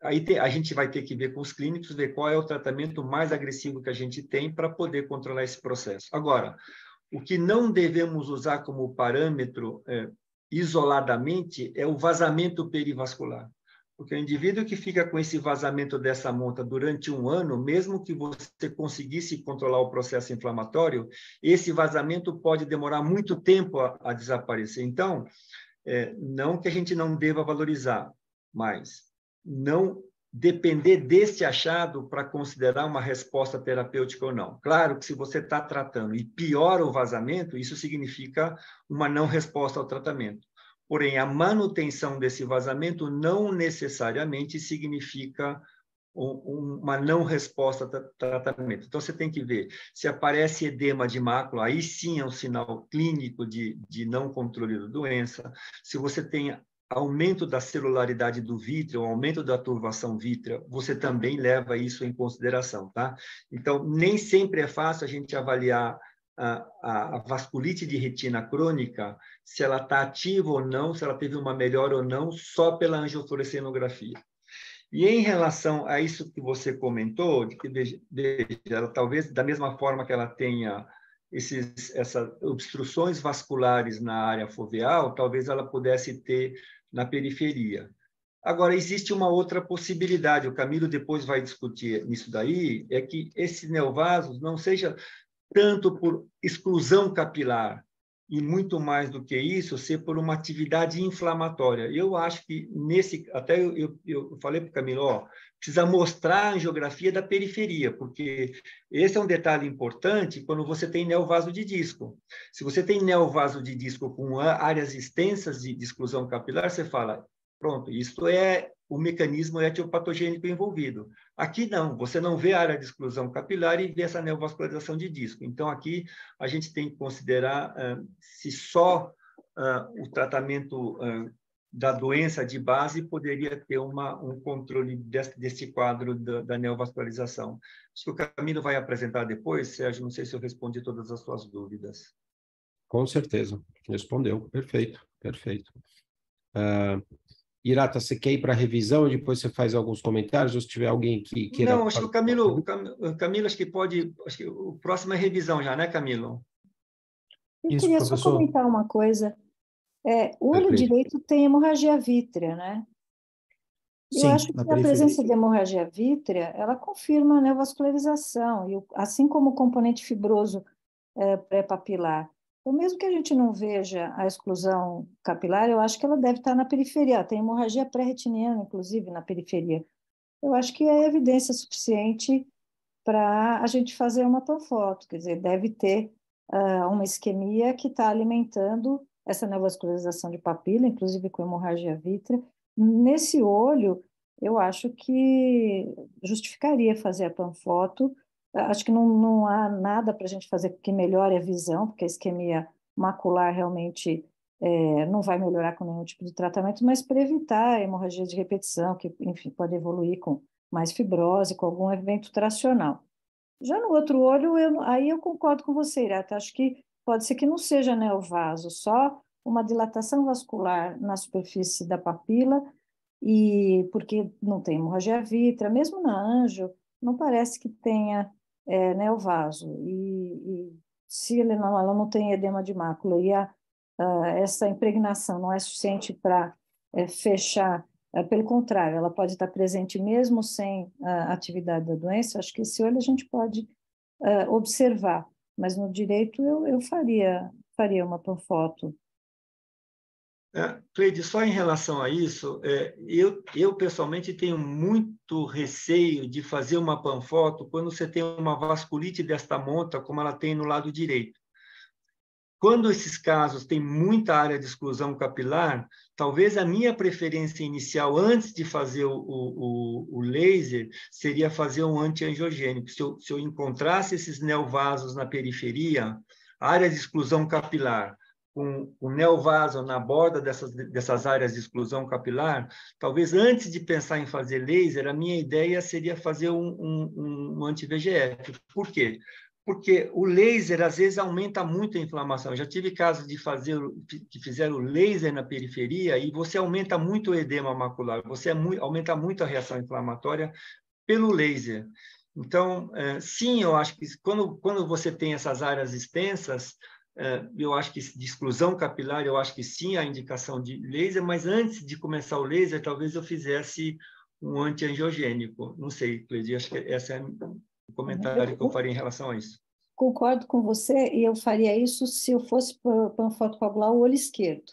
aí a gente vai ter que ver com os clínicos, ver qual é o tratamento mais agressivo que a gente tem para poder controlar esse processo. Agora, o que não devemos usar como parâmetro isoladamente é o vazamento perivascular. Porque o indivíduo que fica com esse vazamento dessa monta durante 1 ano, mesmo que você conseguisse controlar o processo inflamatório, esse vazamento pode demorar muito tempo a desaparecer. Então, não que a gente não deva valorizar, mas não depender desse achado para considerar uma resposta terapêutica ou não. Claro que se você está tratando e piora o vazamento, isso significa uma não resposta ao tratamento. Porém, a manutenção desse vazamento não necessariamente significa uma não resposta ao tratamento. Então, você tem que ver se aparece edema de mácula, aí sim é um sinal clínico de não controle da doença. Se você tem aumento da celularidade do vítreo, aumento da turvação vítrea, você também leva isso em consideração, tá? Então, nem sempre é fácil a gente avaliar a vasculite de retina crônica, se ela está ativa ou não, se ela teve uma melhora ou não, só pela angiofluorescenografia. E em relação a isso que você comentou, de que ela, talvez da mesma forma que ela tenha essas obstruções vasculares na área foveal, talvez ela pudesse ter na periferia. Agora, existe uma outra possibilidade, o Camilo depois vai discutir isso daí, é que esses neovasos não seja tanto por exclusão capilar, e muito mais do que isso, ser por uma atividade inflamatória. Eu acho que até eu falei para o Camilo, precisa mostrar a angiografia da periferia, porque esse é um detalhe importante quando você tem neovaso de disco. Se você tem neovaso de disco com áreas extensas de exclusão capilar, você fala, pronto, isso é o mecanismo etiopatogênico envolvido. Aqui não, você não vê a área de exclusão capilar e vê essa neovascularização de disco. Então, aqui a gente tem que considerar se só o tratamento da doença de base poderia ter um controle desse quadro da neovascularização. Acho que o Camilo vai apresentar depois, Sérgio, não sei se eu respondi todas as suas dúvidas. Com certeza, respondeu. Perfeito, perfeito. Irata, você quer ir para a revisão e depois você faz alguns comentários, ou se tiver alguém que queira... Não, acho que o Camilo acho que pode... Acho que o próximo é revisão já, né, Camilo? Eu Isso, queria professor. só comentar uma coisa. O olho Perfeito. direito tem hemorragia vítrea, né? Eu Sim, acho que na a periferia. presença de hemorragia vítrea, ela confirma a neovascularização, e assim como o componente fibroso pré-papilar. Então, mesmo que a gente não veja a exclusão capilar, eu acho que ela deve estar na periferia. Tem hemorragia pré-retiniana, inclusive, na periferia. Eu acho que é evidência suficiente para a gente fazer uma panfoto, quer dizer, deve ter uma isquemia que está alimentando essa neovascularização de papila, inclusive com hemorragia vítrea. Nesse olho, eu acho que justificaria fazer a panfoto. Acho que não há nada para a gente fazer que melhore a visão, porque a isquemia macular realmente não vai melhorar com nenhum tipo de tratamento, mas para evitar a hemorragia de repetição, que, enfim, pode evoluir com mais fibrose, com algum evento tracional. Já no outro olho, aí eu concordo com você, Irata. Acho que pode ser que não seja neovaso, só uma dilatação vascular na superfície da papila, e porque não tem hemorragia vítrea, mesmo na anjo, não parece que tenha neovaso. E se ela não tem edema de mácula e essa impregnação não é suficiente para fechar, pelo contrário, ela pode estar presente mesmo sem a atividade da doença, acho que esse olho a gente pode observar, mas no direito eu faria uma panfoto. Cleide, só em relação a isso, eu pessoalmente tenho muito receio de fazer uma panfoto quando você tem uma vasculite desta monta, como ela tem no lado direito. Quando esses casos têm muita área de exclusão capilar, talvez a minha preferência inicial, antes de fazer o laser, seria fazer um antiangiogênico. Se eu encontrasse esses neovasos na periferia, área de exclusão capilar, com o neovaso na borda dessas áreas de exclusão capilar, talvez antes de pensar em fazer laser, a minha ideia seria fazer um anti-VEGF. Por quê? Porque o laser, às vezes, aumenta muito a inflamação. Eu já tive casos que fizeram laser na periferia e você aumenta muito o edema macular, você aumenta muito a reação inflamatória pelo laser. Então, sim, eu acho que quando você tem essas áreas extensas, eu acho que de exclusão capilar, eu acho que sim, a indicação de laser, mas antes de começar o laser, talvez eu fizesse um antiangiogênico. Não sei, Cleide, acho que esse é o comentário que eu faria em relação a isso. Concordo com você, e eu faria isso se eu fosse panfoto coagular o olho esquerdo,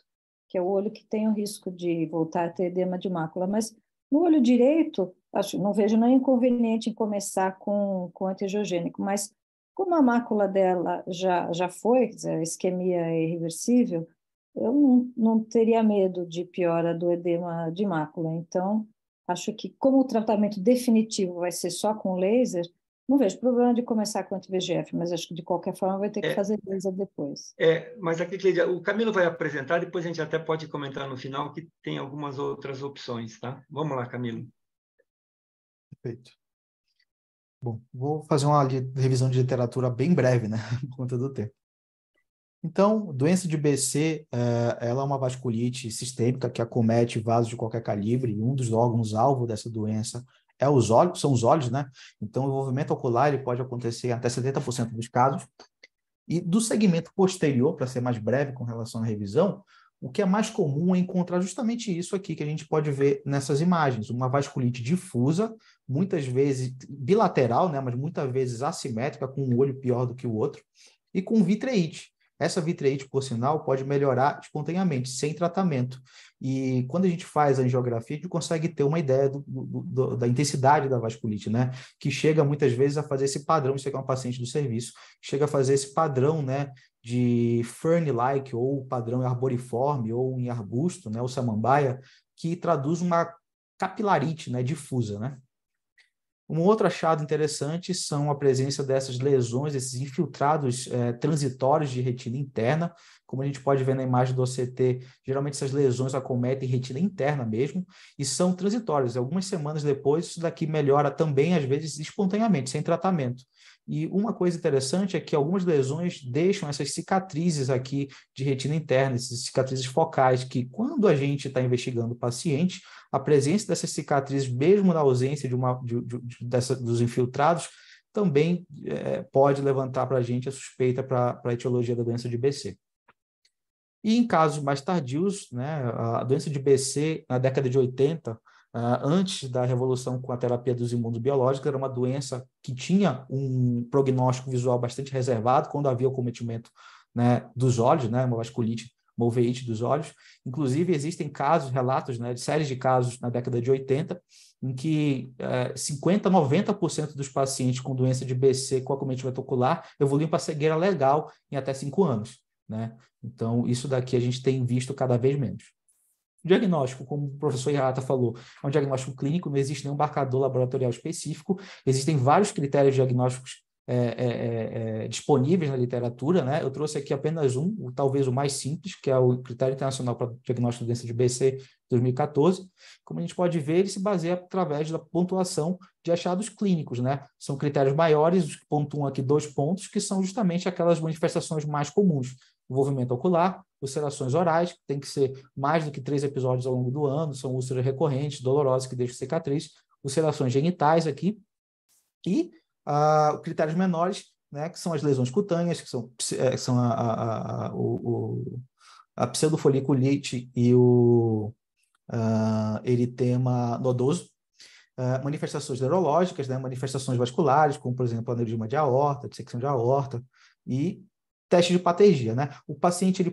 que é o olho que tem o risco de voltar a ter edema de mácula, mas no olho direito, não vejo nenhum inconveniente em começar com antiangiogênico, mas como a mácula dela já foi, quer dizer, a isquemia é irreversível, eu não teria medo de piora do edema de mácula. Então, acho que como o tratamento definitivo vai ser só com laser, não vejo problema de começar com anti-VEGF, mas acho que de qualquer forma vai ter que fazer laser depois. Mas aqui, Cleide, o Camilo vai apresentar, depois a gente até pode comentar no final que tem algumas outras opções, tá? Vamos lá, Camilo. Perfeito. Bom, vou fazer uma revisão de literatura bem breve, né, por conta do tempo. Então, doença de BC, ela é uma vasculite sistêmica que acomete vasos de qualquer calibre, e um dos órgãos-alvo dessa doença são os olhos, né? Então, o envolvimento ocular ele pode acontecer em até 70% dos casos. E do segmento posterior, para ser mais breve com relação à revisão, o que é mais comum é encontrar justamente isso aqui que a gente pode ver nessas imagens, uma vasculite difusa, muitas vezes bilateral, né? Mas muitas vezes assimétrica, com um olho pior do que o outro, e com vitreite. Essa vitreite, por sinal, pode melhorar espontaneamente, sem tratamento. E quando a gente faz a angiografia, a gente consegue ter uma ideia da intensidade da vasculite, né? Que chega muitas vezes a fazer esse padrão, isso aqui é uma paciente do serviço, chega a fazer esse padrão, né? De fern-like, ou padrão arboriforme, ou em arbusto, né? Ou samambaia, que traduz uma capilarite, né? Difusa, né? Um outro achado interessante são a presença dessas lesões, esses infiltrados transitórios de retina interna. Como a gente pode ver na imagem do OCT, geralmente essas lesões acometem retina interna mesmo e são transitórias. Algumas semanas depois, isso daqui melhora também, às vezes, espontaneamente, sem tratamento. E uma coisa interessante é que algumas lesões deixam essas cicatrizes aqui de retina interna, essas cicatrizes focais, que quando a gente está investigando o paciente, a presença dessas cicatrizes, mesmo na ausência dos infiltrados, também pode levantar para a gente a suspeita para a etiologia da doença de BC. E em casos mais tardios, né, a doença de BC, na década de 80, antes da revolução com a terapia dos imunobiológicos, era uma doença que tinha um prognóstico visual bastante reservado quando havia o cometimento, né, dos olhos, né, uma vasculite, uma uveíte dos olhos. Inclusive, existem casos, relatos, né, de séries de casos na década de 80, em que 50%, 90% dos pacientes com doença de BC com acometimento ocular evoluem para cegueira legal em até 5 anos. Né? Então, isso daqui a gente tem visto cada vez menos. O diagnóstico, como o professor Hirata falou, é um diagnóstico clínico, não existe nenhum marcador laboratorial específico, existem vários critérios diagnósticos disponíveis na literatura, né? Eu trouxe aqui apenas talvez o mais simples, que é o Critério Internacional para Diagnóstico de Doença de BC 2014. Como a gente pode ver, ele se baseia através da pontuação de achados clínicos, né? São critérios maiores, os que pontuam aqui 2 pontos, que são justamente aquelas manifestações mais comuns. Envolvimento ocular, ulcerações orais, que tem que ser mais do que 3 episódios ao longo do ano, são úlceras recorrentes, dolorosas, que deixam cicatriz, ulcerações genitais aqui, e critérios menores, né, que são as lesões cutâneas, que são a pseudofoliculite e o eritema nodoso, manifestações neurológicas, né, manifestações vasculares, como, por exemplo, aneurisma de aorta, dissecção de aorta, e teste de patergia, né? O paciente, se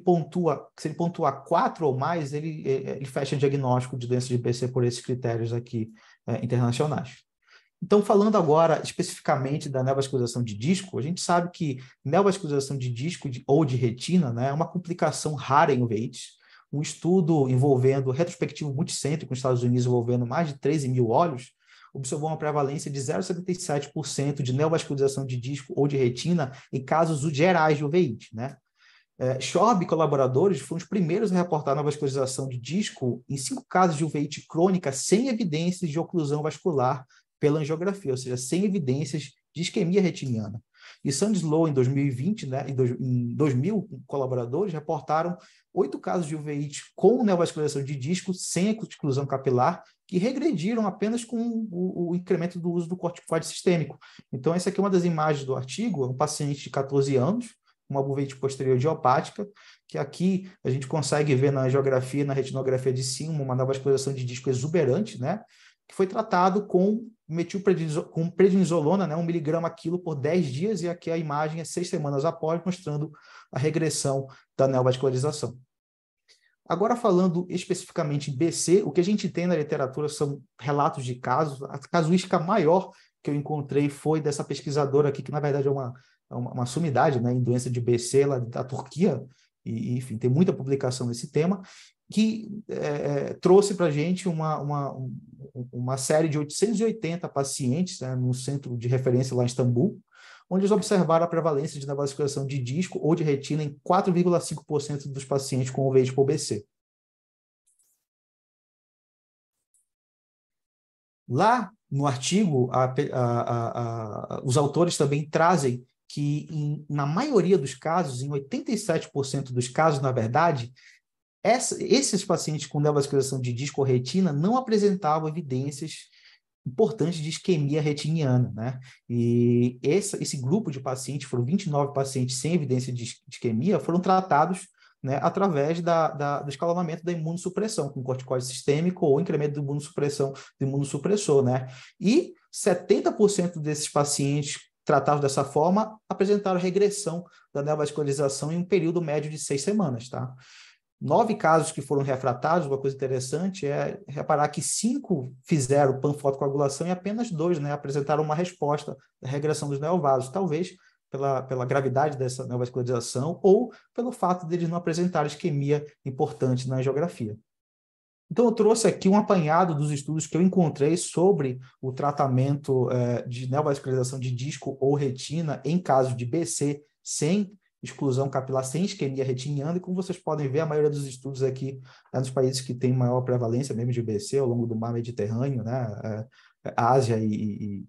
ele pontuar 4 ou mais, ele fecha o diagnóstico de doença de BC por esses critérios aqui internacionais. Então, falando agora especificamente da neovascularização de disco, a gente sabe que neovascularização de disco ou de retina, né, é uma complicação rara em uveites. Um estudo retrospectivo multicêntrico nos Estados Unidos, envolvendo mais de 13 mil olhos, observou uma prevalência de 0,77% de neovascularização de disco ou de retina em casos gerais de uveíte, né? Schorb e colaboradores foram os primeiros a reportar neovascularização de disco em 5 casos de uveíte crônica sem evidências de oclusão vascular pela angiografia, ou seja, sem evidências de isquemia retiniana. E Sandislow, em 2020, né, em 2.000 colaboradores, reportaram 8 casos de uveíte com neovascularização de disco sem exclusão capilar, que regrediram apenas com o incremento do uso do corticoide sistêmico. Então, essa aqui é uma das imagens do artigo, é um paciente de 14 anos, uma uveiite posterior idiopática, que aqui a gente consegue ver na angiografia, na retinografia de cima, uma neovascularização de disco exuberante, né, que foi tratado com prednisolona, né, 1 miligrama quilo por 10 dias, e aqui a imagem é 6 semanas após, mostrando a regressão da neovascularização. Agora, falando especificamente em BC, o que a gente tem na literatura são relatos de casos. A casuística maior que eu encontrei foi dessa pesquisadora aqui, que na verdade é uma sumidade, né, em doença de BC, lá da Turquia, e enfim, tem muita publicação nesse tema, que trouxe para a gente uma série de 880 pacientes, né, no centro de referência lá em Istambul, onde eles observaram a prevalência de neovascularização de disco ou de retina em 4,5% dos pacientes com uveíte por BC. Lá no artigo, os autores também trazem que, na maioria dos casos, em 87% dos casos, na verdade, esses pacientes com neovascularização de disco ou retina não apresentavam evidências importantes de isquemia retiniana, né? E esse grupo de pacientes, foram 29 pacientes sem evidência de isquemia, foram tratados, né, através do escalonamento da imunossupressão, com corticoide sistêmico ou incremento de imunossupressão do imunossupressor, né? E 70% desses pacientes tratados dessa forma apresentaram regressão da neovascularização em um período médio de 6 semanas, tá? 9 casos que foram refratados, uma coisa interessante é reparar que 5 fizeram panfotocoagulação e apenas 2, né, apresentaram uma resposta da regressão dos neovasos, talvez pela gravidade dessa neovascularização ou pelo fato deles não apresentarem isquemia importante na angiografia. Então, eu trouxe aqui um apanhado dos estudos que eu encontrei sobre o tratamento de neovascularização de disco ou retina em casos de BC sem exclusão capilar, sem isquemia retiniana, e como vocês podem ver, a maioria dos estudos aqui é nos países que têm maior prevalência mesmo de BC ao longo do mar Mediterrâneo, né? Ásia e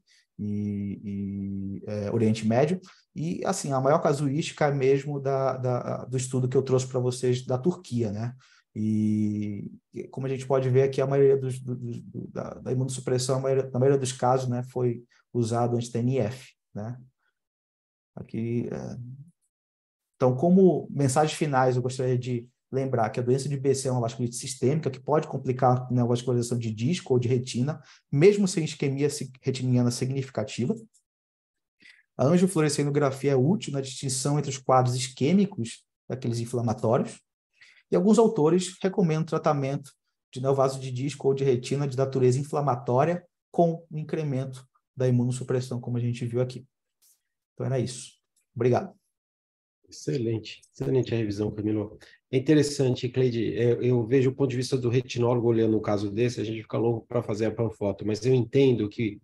Oriente Médio, e assim, a maior casuística é mesmo do estudo que eu trouxe para vocês da Turquia, né? E como a gente pode ver aqui, a maioria da imunossupressão, na maioria dos casos, né, foi usado anti-TNF, né? Aqui, então, como mensagens finais, eu gostaria de lembrar que a doença de BC é uma vasculite sistêmica que pode complicar a vascularização de disco ou de retina, mesmo sem isquemia retiniana significativa. A angiofluorescenografia é útil na distinção entre os quadros isquêmicos daqueles inflamatórios. E alguns autores recomendam tratamento de neovaso de disco ou de retina de natureza inflamatória com o incremento da imunossupressão, como a gente viu aqui. Então, era isso. Obrigado. Excelente, excelente a revisão, Camilo. É interessante, Cleide, eu vejo o ponto de vista do retinólogo olhando um caso desse, a gente fica louco para fazer a panfoto, mas eu entendo que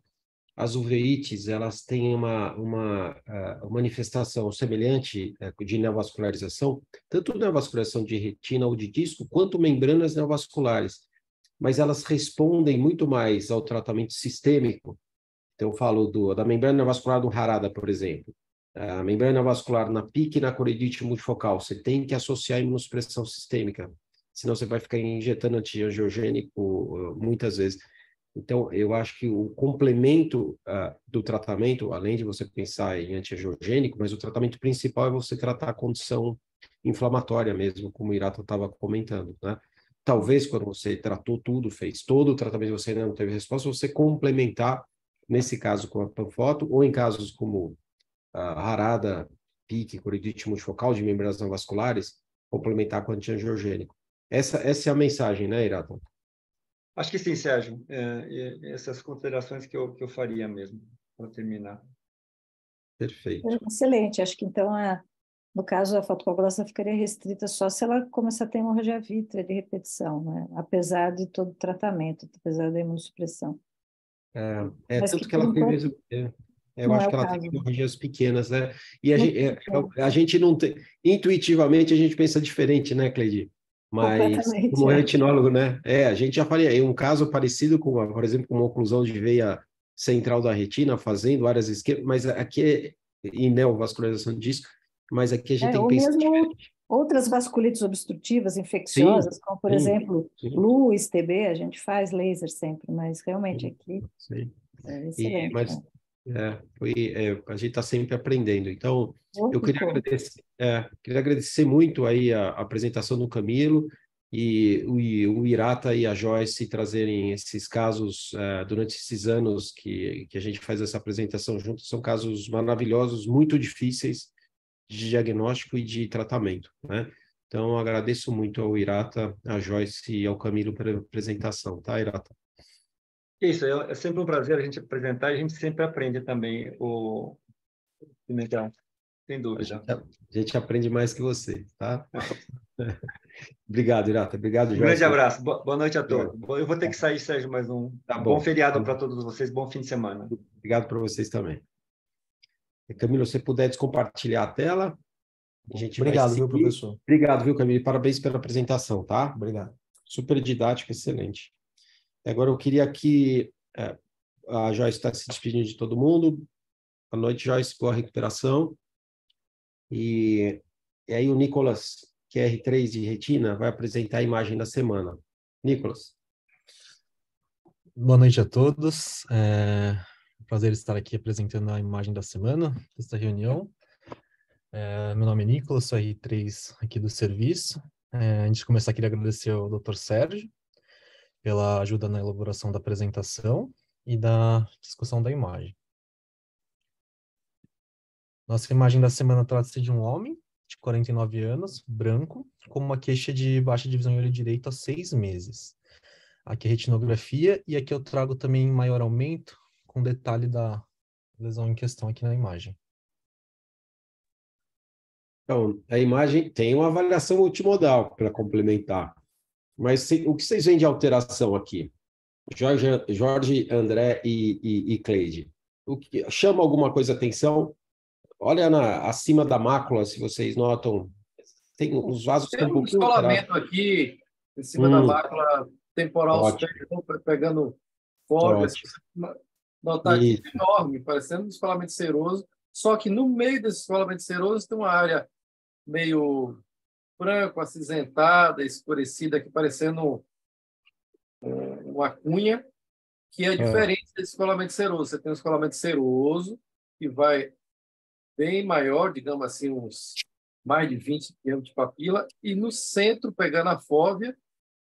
as uveites, elas têm uma manifestação semelhante de neovascularização, tanto neovascularização de retina ou de disco, quanto membranas neovasculares, mas elas respondem muito mais ao tratamento sistêmico. Então, eu falo da membrana neovascular do Harada, por exemplo. A membrana neovascular na PIC e na coreidite multifocal, você tem que associar a imunossupressão sistêmica, senão você vai ficar injetando antiangiogênico muitas vezes. Então, eu acho que o complemento do tratamento, além de você pensar em antiangiogênico, mas o tratamento principal é você tratar a condição inflamatória mesmo, como o Irata estava comentando, né? Talvez, quando você tratou tudo, fez todo o tratamento e você ainda não teve resposta, você complementar, nesse caso, com a panfoto, ou em casos como Harada, PIC, coreidite multifocal de membranas não vasculares, complementar com antiangiogênico. Essa é a mensagem, né, Irata? Acho que sim, Sérgio. Essas considerações que eu faria mesmo, para terminar. Perfeito. Excelente. Acho que, então, no caso, a fotocoagulação ficaria restrita só se ela começar a ter hemorragia vítrea de repetição, né? Apesar de todo o tratamento, apesar da imunossupressão. Mas Tanto que, que ela por teve... enquanto, eu não acho é que o ela tem caso. hemorragias pequenas, né? E Muito a gente não tem... Intuitivamente, a gente pensa diferente, né, Cleide? Mas, completamente. como retinólogo, né? A gente já faria um caso parecido com, por exemplo, com uma oclusão de veia central da retina, fazendo áreas esquerdas, mas aqui em neovascularização de disco, mas aqui a gente tem que Ou pensar mesmo diferente. outras vasculites obstrutivas, Sim, infecciosas, como, por sim, exemplo, sim, luz, TB, a gente faz laser sempre, mas realmente aqui sim. é excelente. Mas a gente está sempre aprendendo. Então, eu queria agradecer muito aí a apresentação do Camilo e o Irata e a Joyce trazerem esses casos durante esses anos que a gente faz essa apresentação juntos. São casos maravilhosos, muito difíceis de diagnóstico e de tratamento, né? Então, agradeço muito ao Irata, a Joyce e ao Camilo pela apresentação, tá, Irata? Isso, é sempre um prazer a gente apresentar e a gente sempre aprende também, o Pimentel, sem dúvida. A gente aprende mais que você, tá? Obrigado, Irata. Obrigado, Um Joyce. grande abraço. Boa noite a todos. Eu vou ter que sair, Sérgio, mas Tá bom bom. feriado para todos vocês. Bom fim de semana. Obrigado para vocês também. Camilo, se você puder descompartilhar a tela, a gente vai Obrigado, seguir. viu, professor? Obrigado, viu, Camilo? Parabéns pela apresentação, tá? Obrigado. Super didático, excelente. Agora eu queria que a Joyce está se despedindo de todo mundo. Boa noite, Joyce. Boa recuperação. E aí o Nicolas, QR3 de retina, vai apresentar a imagem da semana. Nicolas. Boa noite a todos. Prazer estar aqui apresentando a imagem da semana desta reunião. Meu nome é Nicolas, sou R3 aqui do serviço. Antes de começar, queria agradecer ao Dr. Sérgio pela ajuda na elaboração da apresentação e da discussão da imagem. Nossa imagem da semana trata-se de um homem de 49 anos, branco, com uma queixa de baixa divisão em olho direito há 6 meses. Aqui a retinografia e aqui eu trago também maior aumento com detalhe da lesão em questão aqui na imagem. Então, a imagem tem uma avaliação multimodal para complementar. Mas o que vocês veem de alteração aqui? Jorge, André e Cleide. O que chama alguma coisa a atenção? Olha acima da mácula, se vocês notam, tem os vasos Tem estão um um pouquinho descolamento aqui, em cima da mácula temporal ótimo. superior, pegando fóvea. Se você notar aqui, é enorme, parecendo um descolamento seroso. Só que no meio desse descolamento seroso tem uma área meio branco, acinzentada, escurecida, aqui parecendo uma cunha, que é diferente desse descolamento seroso. Você tem um descolamento seroso, que vai bem maior, digamos assim, uns mais de 20 diâmetros de papila, e no centro, pegando a fóvea,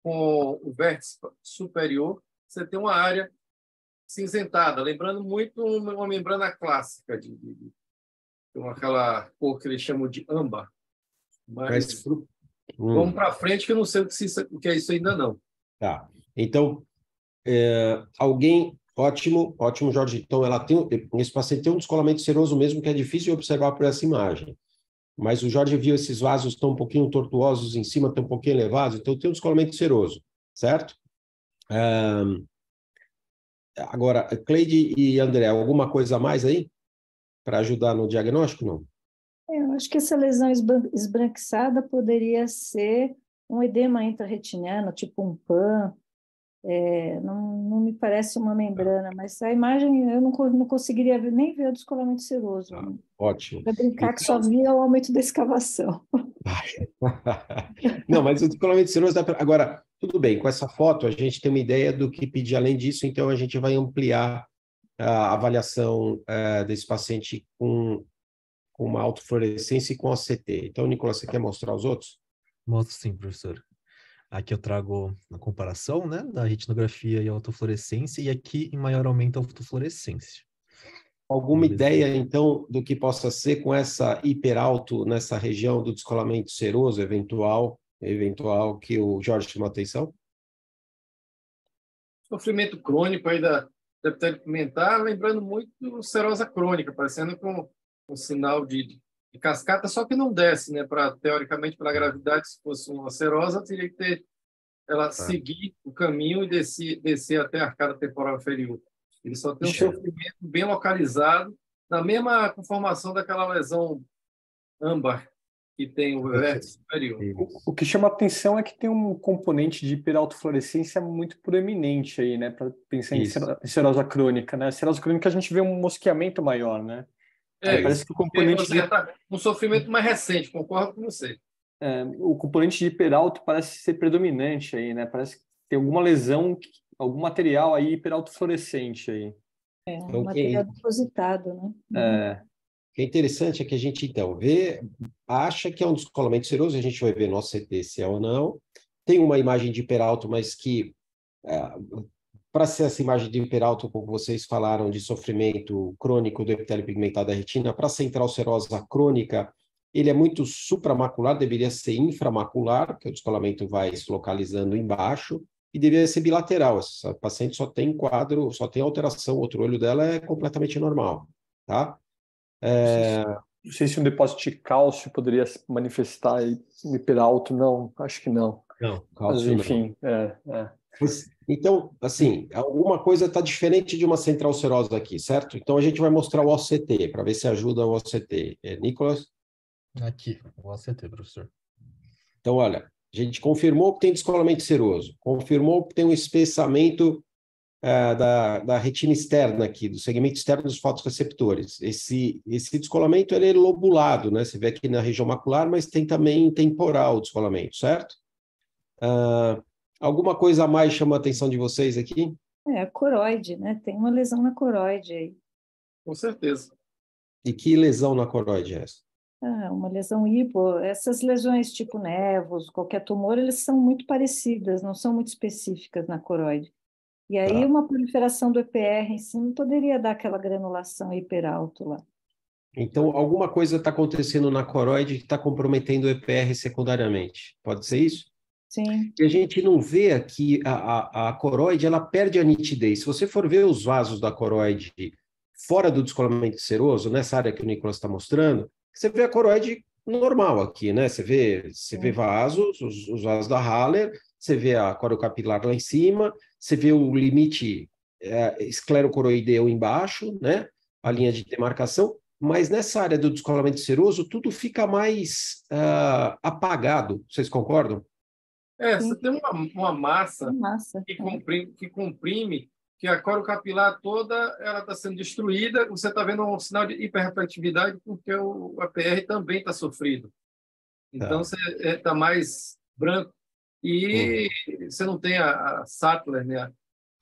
com o vértice superior, você tem uma área cinzentada, lembrando muito uma membrana clássica, com aquela cor que eles chamam de âmbar. Mas vamos para frente, que eu não sei o que é isso ainda não. Tá. Então, alguém... Ótimo, Jorge. Então, esse paciente tem um descolamento seroso mesmo, que é difícil de observar por essa imagem. Mas o Jorge viu esses vasos estão um pouquinho tortuosos em cima, estão um pouquinho elevados, então tem um descolamento seroso, certo? Agora, Cleide e André, alguma coisa a mais aí para ajudar no diagnóstico, não? Eu acho que essa lesão esbranquiçada poderia ser um edema intrarretiniano, tipo um PAN. Não me parece uma membrana, mas a imagem eu não conseguiria nem ver o descolamento seroso. Ótimo. Para brincar que só via o aumento da escavação. Não, mas o descolamento seroso... Agora, tudo bem, com essa foto a gente tem uma ideia do que pedir além disso, então a gente vai ampliar a avaliação desse paciente com uma autofluorescência e com OCT. Então, Nicolas, você quer mostrar os outros? Mostro sim, professor. Aqui eu trago a comparação, né, da retinografia e autofluorescência, e aqui em maior aumento a autofluorescência. Alguma ideia, então, do que possa ser com essa hiperalto nessa região do descolamento seroso eventual que o Jorge chamou a atenção? Sofrimento crônico aí da epitélio pigmentar, lembrando muito serosa crônica, parecendo com um sinal de cascata, só que não desce, né? Teoricamente, pela gravidade, se fosse uma serosa, teria que ter ela seguir o caminho e descer até a arcada temporal inferior. Ele só tem um sofrimento bem localizado, na mesma conformação daquela lesão âmbar que tem o vértice superior. O que chama a atenção é que tem um componente de hiperautofluorescência muito proeminente aí, né? Para pensar em serosa crônica, né? Serose crônica a gente vê um mosqueamento maior, né? Parece que o componente um sofrimento mais recente, concordo com você. O componente de hiperalto parece ser predominante aí, né? Parece que tem alguma lesão, algum material aí hiperautofluorescente aí. Um material depositado, né? O que é interessante é que a gente, então, acha que é um descolamento seroso, a gente vai ver no OCT se é ou não. Tem uma imagem de hiperalto, mas que, para ser essa imagem de hiperalto, como vocês falaram, de sofrimento crônico do epitélio pigmentado da retina, para central serosa crônica, ele é muito supramacular, deveria ser inframacular, que o descolamento vai se localizando embaixo, e deveria ser bilateral. Essa paciente só tem quadro, só tem alteração, o outro olho dela é completamente normal, tá? Não sei se um depósito de cálcio poderia se manifestar em hiperalto, não, acho que não. Não, cálcio mas, enfim, não. Então, assim, alguma coisa está diferente de uma central serosa aqui, certo? Então a gente vai mostrar o OCT, para ver se ajuda o OCT. Nicolas? Aqui, o OCT, professor. Então, olha, a gente confirmou que tem descolamento seroso, confirmou que tem um espessamento da retina externa aqui, do segmento externo dos fotorreceptores. Esse descolamento ele é lobulado, né? Você vê aqui na região macular, mas tem também temporal o descolamento, certo? Alguma coisa a mais chama a atenção de vocês aqui? A coroide, né? Tem uma lesão na coroide aí. Com certeza. E que lesão na coroide é essa? Uma lesão hipo. Essas lesões tipo nevos, qualquer tumor, eles são muito parecidas, não são muito específicas na coroide. E aí uma proliferação do EPR em cima poderia dar aquela granulação hiperalto lá. Então, alguma coisa está acontecendo na coroide que está comprometendo o EPR secundariamente. Pode ser isso? Sim. E a gente não vê aqui a coroide, ela perde a nitidez. Se você for ver os vasos da coroide fora do descolamento seroso, nessa área que o Nicolas está mostrando, você vê a coroide normal aqui, né? Você vê vasos, os vasos da Haller, você vê a coriocapilar lá em cima, você vê o limite esclerocoroideu embaixo, né? A linha de demarcação, mas nessa área do descolamento seroso, tudo fica mais apagado. Vocês concordam? Você tem uma massa Massa. que comprime, que a coriocapilar toda ela está sendo destruída. Você está vendo um sinal de hiperrefletividade porque o APR também está sofrido. Então, você está mais branco. E você não tem a Sattler, né? A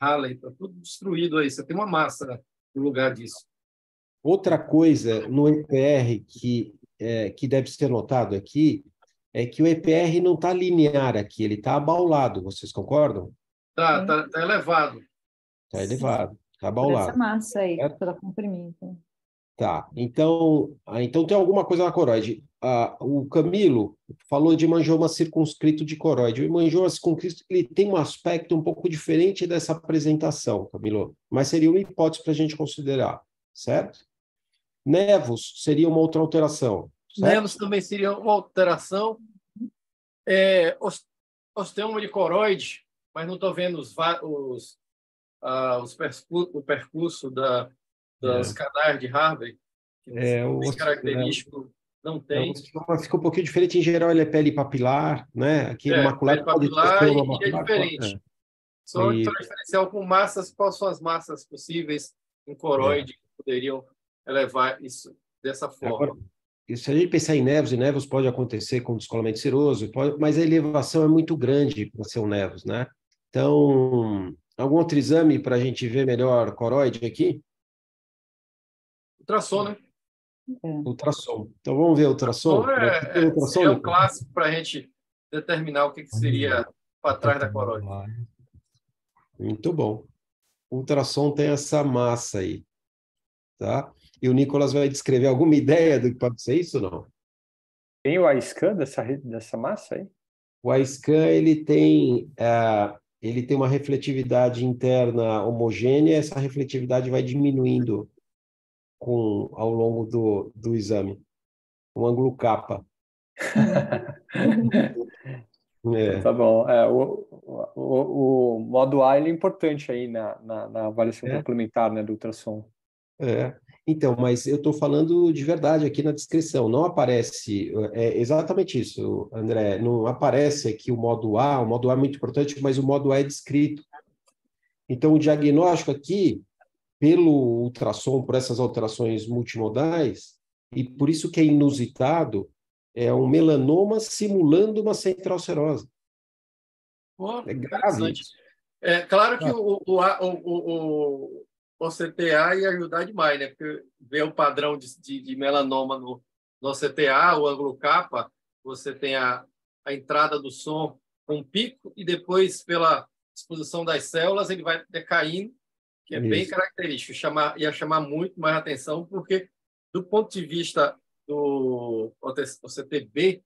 Halley, está tudo destruído aí. Você tem uma massa no lugar disso. Outra coisa no EPR que deve ser notado aqui é que o EPR não está linear aqui, ele está abaulado. Vocês concordam? Tá elevado. Está elevado, está Por essa abaulado. massa aí, Certo? pela comprimida. Tá, então tem alguma coisa na coroide. O Camilo falou de hemangioma circunscrito de coroide. O hemangioma circunscrito ele tem um aspecto um pouco diferente dessa apresentação, Camilo, mas seria uma hipótese para a gente considerar, certo? Nevos seria uma outra alteração, certo? Nevos também seria uma alteração. Osteoma de coroide, mas não estou vendo o percurso dos canais de Harvey, que é característico, não tem. Fica um pouquinho diferente, em geral ele é pele papilar, né? Aqui no macular pele papilar e é diferente. Só diferencial com massas, quais são as massas possíveis em coroide que poderiam elevar isso dessa forma. Agora, se a gente pensar em nevos pode acontecer com descolamento seroso, mas a elevação é muito grande para ser um nevos, né? Então, algum outro exame para a gente ver melhor coroide aqui? Ultrassom, né? Ultrassom. Então, vamos ver o ultrassom? É o clássico para a gente determinar o que seria para trás da coroide. Muito bom. O ultrassom tem essa massa aí, tá? E o Nicolas vai descrever alguma ideia do que pode ser isso ou não? Tem o iScan dessa massa aí? O iScan, ele tem uma refletividade interna homogênea, essa refletividade vai diminuindo ao longo do exame. Um ângulo capa. Tá bom. O modo A ele é importante aí na avaliação complementar, né, do ultrassom. Então, mas eu estou falando de verdade aqui na descrição. Não aparece, exatamente isso, André. Não aparece aqui o modo A é muito importante, mas o modo A é descrito. Então, o diagnóstico aqui, pelo ultrassom, por essas alterações multimodais, e por isso que é inusitado, é um melanoma simulando uma central serosa. É grave isso. É claro que o CTA ia ajudar demais, né? Porque ver o padrão de melanoma no CTA, o ângulo capa, você tem a entrada do som com pico e depois, pela exposição das células, ele vai decaindo, que é bem característico. Ia chamar muito mais atenção, porque, do ponto de vista do OCTB,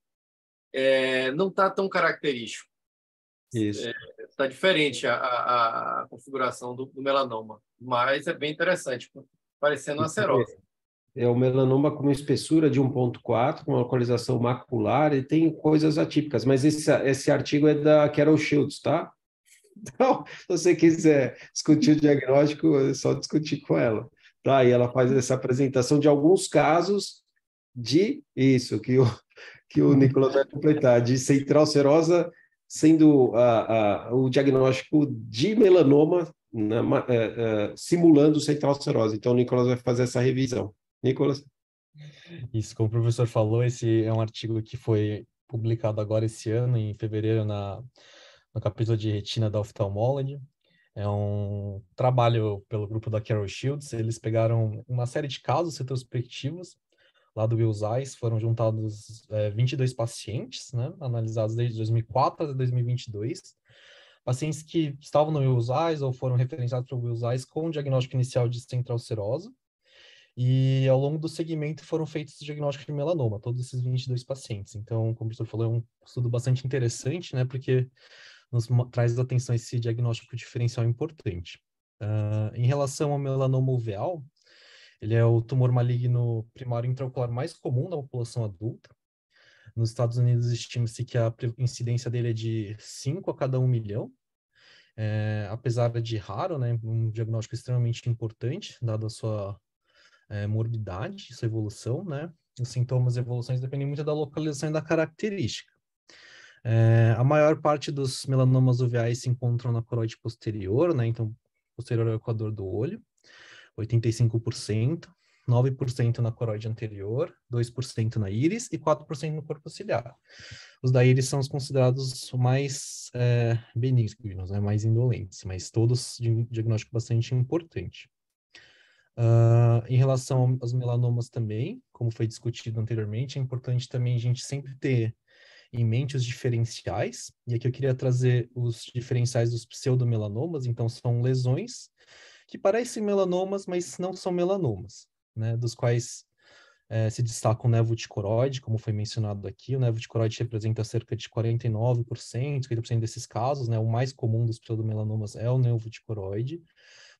não está tão característico. Está diferente a configuração do melanoma, mas é bem interessante, parecendo uma serose. É o melanoma com uma espessura de 1,4, com uma localização macular, e tem coisas atípicas, mas esse artigo é da Carol Shields, tá? Então, se você quiser discutir o diagnóstico, é só discutir com ela. Tá? E ela faz essa apresentação de alguns casos de isso, que o Nicolas vai completar, de central serosa sendo o diagnóstico de melanoma simulando central serose. Então, o Nicolas vai fazer essa revisão. Nicolas? Isso, como o professor falou, esse é um artigo que foi publicado agora esse ano, em fevereiro, no capítulo de retina da Ophthalmology. É um trabalho pelo grupo da Carol Shields. Eles pegaram uma série de casos retrospectivos lá do Wills Eyes, foram juntados 22 pacientes, né, analisados desde 2004 até 2022, pacientes que estavam no Wills Eyes ou foram referenciados para o Wills Eyes com diagnóstico inicial de central serosa, e ao longo do segmento foram feitos diagnósticos de melanoma, todos esses 22 pacientes. Então, como o professor falou, é um estudo bastante interessante, né, porque nos traz atenção a esse diagnóstico diferencial importante. Em relação ao melanoma uveal, ele é o tumor maligno primário intraocular mais comum na população adulta. Nos Estados Unidos, estima-se que a incidência dele é de 5 a cada 1 milhão. Apesar de raro, né, um diagnóstico extremamente importante, dada a sua morbidade, sua evolução, né? Os sintomas e evoluções dependem muito da localização e da característica. A maior parte dos melanomas uveais se encontram na coroide posterior, né? Então, posterior ao equador do olho, 85%, 9% na coroide anterior, 2% na íris e 4% no corpo ciliar. Os da íris são os considerados mais benignos, né? Mais indolentes, mas todos de um diagnóstico bastante importante. Em relação aos melanomas também, como foi discutido anteriormente, é importante também a gente sempre ter em mente os diferenciais, e aqui eu queria trazer os diferenciais dos pseudomelanomas. Então são lesões que parecem melanomas, mas não são melanomas, né, dos quais se destaca o névoa de coroide, como foi mencionado aqui. O névoa de coroide representa cerca de 49%, 50% desses casos, né, o mais comum dos pseudomelanomas é o névoa de coroide.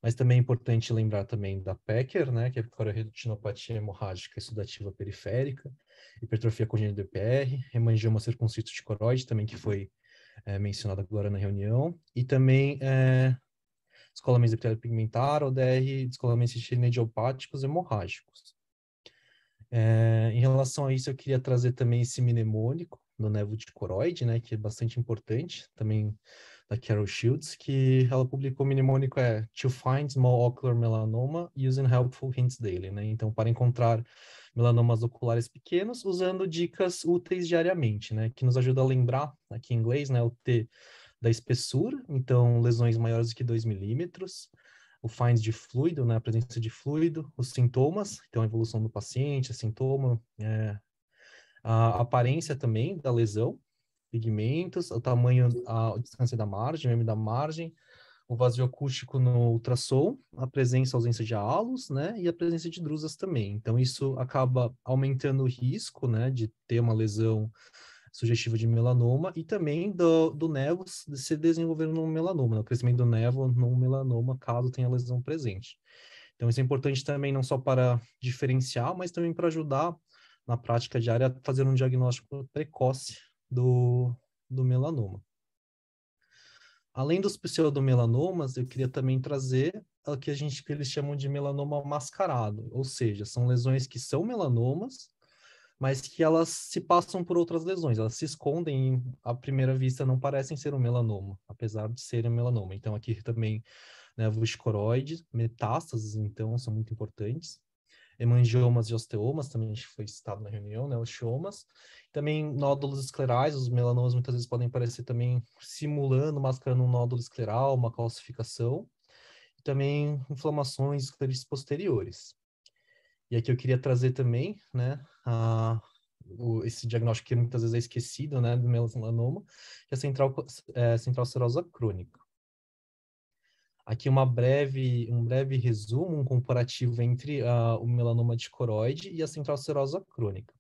Mas também é importante lembrar também da PECR, né, que é a chororetinopatia hemorrágica exudativa periférica, hipertrofia congênita do EPR, hemangioma circunscrito de coroide, também que foi mencionado agora na reunião, e também descolamento epitélio pigmentar, ODR, descolamentos idiopáticos hemorrágicos. Em relação a isso, eu queria trazer também esse mnemônico do névoa de coroide, né, que é bastante importante, também da Carol Shields, que ela publicou o mnemônico To Find Small Ocular Melanoma Using Helpful Hints Daily, né? Então, para encontrar melanomas oculares pequenos, usando dicas úteis diariamente, né? Que nos ajuda a lembrar, aqui em inglês, né, o T da espessura, então lesões maiores do que 2 milímetros, o finds de fluido, né, a presença de fluido, os sintomas, então a evolução do paciente, sintoma, a aparência também da lesão, pigmentos, o tamanho, a distância da margem, o M da margem, o vazio acústico no ultrassom, a presença, ausência de halos, né, e a presença de drusas também. Então, isso acaba aumentando o risco, né, de ter uma lesão sugestiva de melanoma e também do névoa se desenvolver num melanoma, né, o crescimento do névoa num melanoma, caso tenha lesão presente. Então, isso é importante também não só para diferenciar, mas também para ajudar na prática diária a fazer um diagnóstico precoce do melanoma. Além dos pseudomelanomas, eu queria também trazer o que eles chamam de melanoma mascarado, ou seja, são lesões que são melanomas, mas que elas se passam por outras lesões, elas se escondem e, à primeira vista, não parecem ser um melanoma, apesar de serem um melanoma. Então, aqui também, névoa de coroide, metástases, então, são muito importantes. Hemangiomas e osteomas, também foi citado na reunião, né, osteomas. Também nódulos esclerais, os melanomas muitas vezes podem aparecer também simulando, mascarando um nódulo escleral, uma calcificação. E também inflamações escleríticas posteriores. E aqui eu queria trazer também, né, esse diagnóstico que muitas vezes é esquecido, né, do melanoma, que é a central serosa crônica. Aqui um breve resumo, um comparativo entre o melanoma de coroide e a central serosa crônica.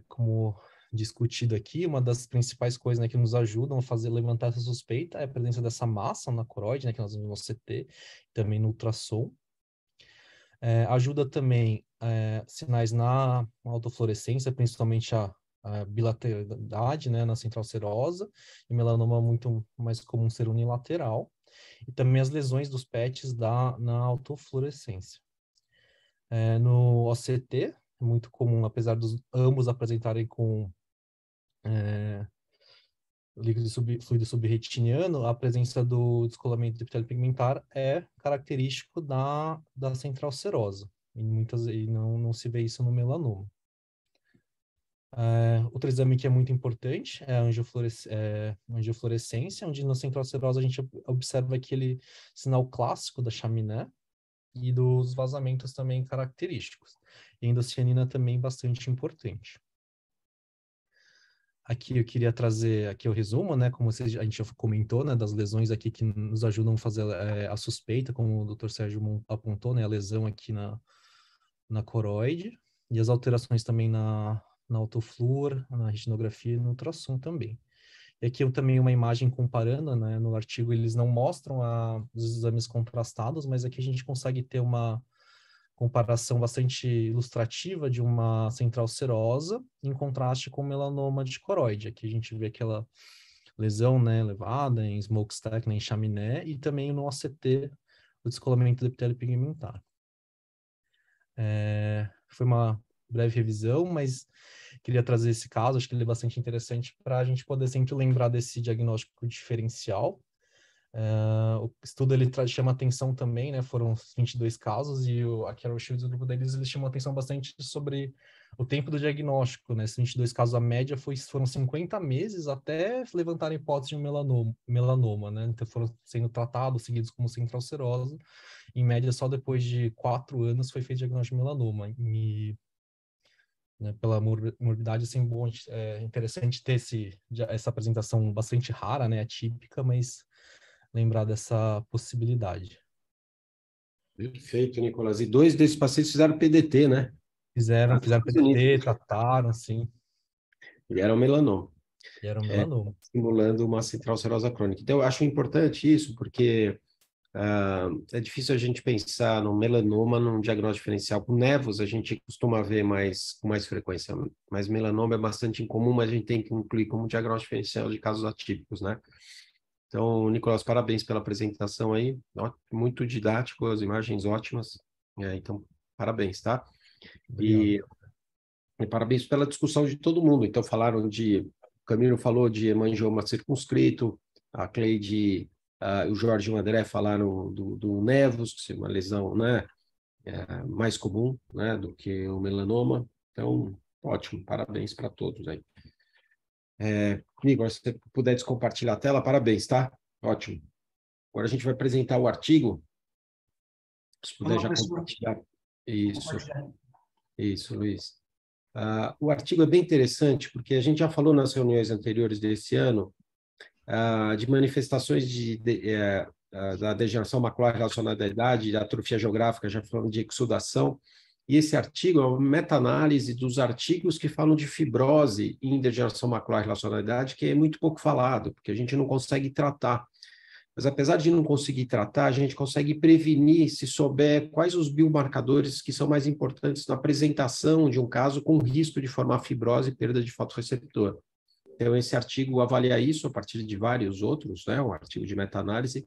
Como discutido aqui, uma das principais coisas, né, que nos ajudam a levantar essa suspeita é a presença dessa massa na coroide, né, que nós vemos no CT, também no ultrassom. Ajuda também sinais na autofluorescência, principalmente a bilateralidade, né, na central serosa, e melanoma muito mais comum ser unilateral. E também as lesões dos PETs na autofluorescência. No OCT, é muito comum, apesar dos ambos apresentarem com fluido subretiniano, a presença do descolamento do epitélio pigmentar é característico da central serosa. E não se vê isso no melanoma. Outro exame que é muito importante é a angiofluorescência, onde na central serosa a gente observa aquele sinal clássico da chaminé e dos vazamentos também característicos. E a endocianina também bastante importante. Aqui eu queria trazer aqui o resumo, né, como a gente já comentou, né, das lesões aqui que nos ajudam a fazer a suspeita, como o Dr. Sérgio apontou, né, a lesão aqui na coroide, e as alterações também na autofluor, na retinografia e no ultrassom também. E aqui eu também uma imagem comparando, né, no artigo eles não mostram os exames contrastados, mas aqui a gente consegue ter uma comparação bastante ilustrativa de uma central serosa, em contraste com o melanoma de coroide. Aqui a gente vê aquela lesão, né, elevada em smokestack, né, em chaminé, e também no OCT, o descolamento do epitélio pigmentar. Foi uma breve revisão, mas queria trazer esse caso, acho que ele é bastante interessante para a gente poder sempre lembrar desse diagnóstico diferencial. O estudo ele chama atenção também, né? Foram 22 casos e a Carol Shields, o grupo deles, eles chamam atenção bastante sobre o tempo do diagnóstico, né? Esses 22 casos, a média foram 50 meses até levantar a hipótese de um melanoma, né? Então foram sendo tratados, seguidos como central serosa. Em média, só depois de 4 anos foi feito o diagnóstico de melanoma. E, né, pela morbidade, assim, bom, é interessante ter essa apresentação bastante rara, né? Atípica, mas lembrar dessa possibilidade. Perfeito, Nicolas. E 2 desses pacientes fizeram PDT, né? Fizeram PDT, trataram, sim. E era um melanoma. E era um melanoma. Simulando uma central serosa crônica. Então, eu acho importante isso, porque é difícil a gente pensar no melanoma num diagnóstico diferencial. Com nevos, a gente costuma ver com mais frequência, mas melanoma é bastante incomum, mas a gente tem que incluir como diagnóstico diferencial de casos atípicos, né? Então, Nicolas, parabéns pela apresentação aí, muito didático, as imagens ótimas, então, parabéns, tá? E parabéns pela discussão de todo mundo. Então, o Camilo falou de hemangioma circunscrito, a Cleide, o Jorge e o André falaram do nevus, que é uma lesão, né, mais comum, né, do que o melanoma. Então, ótimo, parabéns para todos aí. Igor, se você puder descompartilhar a tela, parabéns, tá? Ótimo. Agora a gente vai apresentar o artigo. Se puder já compartilhar. Isso, Luiz. O artigo é bem interessante, porque a gente já falou nas reuniões anteriores desse ano de manifestações da degeneração macular relacionada à idade, da atrofia geográfica, já falamos de exudação. E esse artigo é uma meta-análise dos artigos que falam de fibrose em degeneração macular relacionada à idade, que é muito pouco falado, porque a gente não consegue tratar. Mas apesar de não conseguir tratar, a gente consegue prevenir se souber quais os biomarcadores que são mais importantes na apresentação de um caso com risco de formar fibrose e perda de fotorreceptor. Então, esse artigo avalia isso a partir de vários outros, né? Um artigo de meta-análise,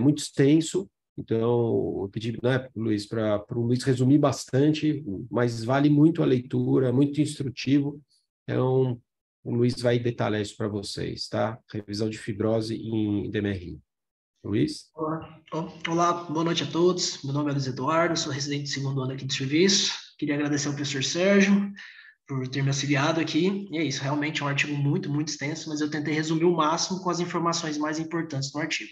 muito extenso. Então, eu pedi, né, Luiz, para o Luiz resumir bastante, mas vale muito a leitura, muito instrutivo. Então, o Luiz vai detalhar isso para vocês, tá? Revisão de fibrose em DMRI. Luiz? Olá, boa noite a todos. Meu nome é Luiz Eduardo, sou residente de 2º ano aqui do serviço. Queria agradecer ao professor Sérgio por ter me auxiliado aqui. E é isso, realmente é um artigo muito, muito extenso, mas eu tentei resumir o máximo com as informações mais importantes do artigo.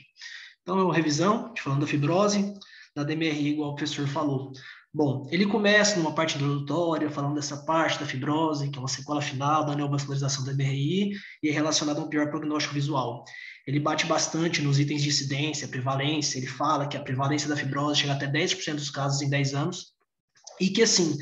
Então, é uma revisão, falando da fibrose, da DMRI, igual o professor falou. Bom, ele começa numa parte introdutória, falando dessa parte da fibrose, que é uma sequela final da neovascularização da DMRI, e é relacionada a um pior prognóstico visual. Ele bate bastante nos itens de incidência, prevalência, ele fala que a prevalência da fibrose chega até 10% dos casos em 10 anos, e que, assim,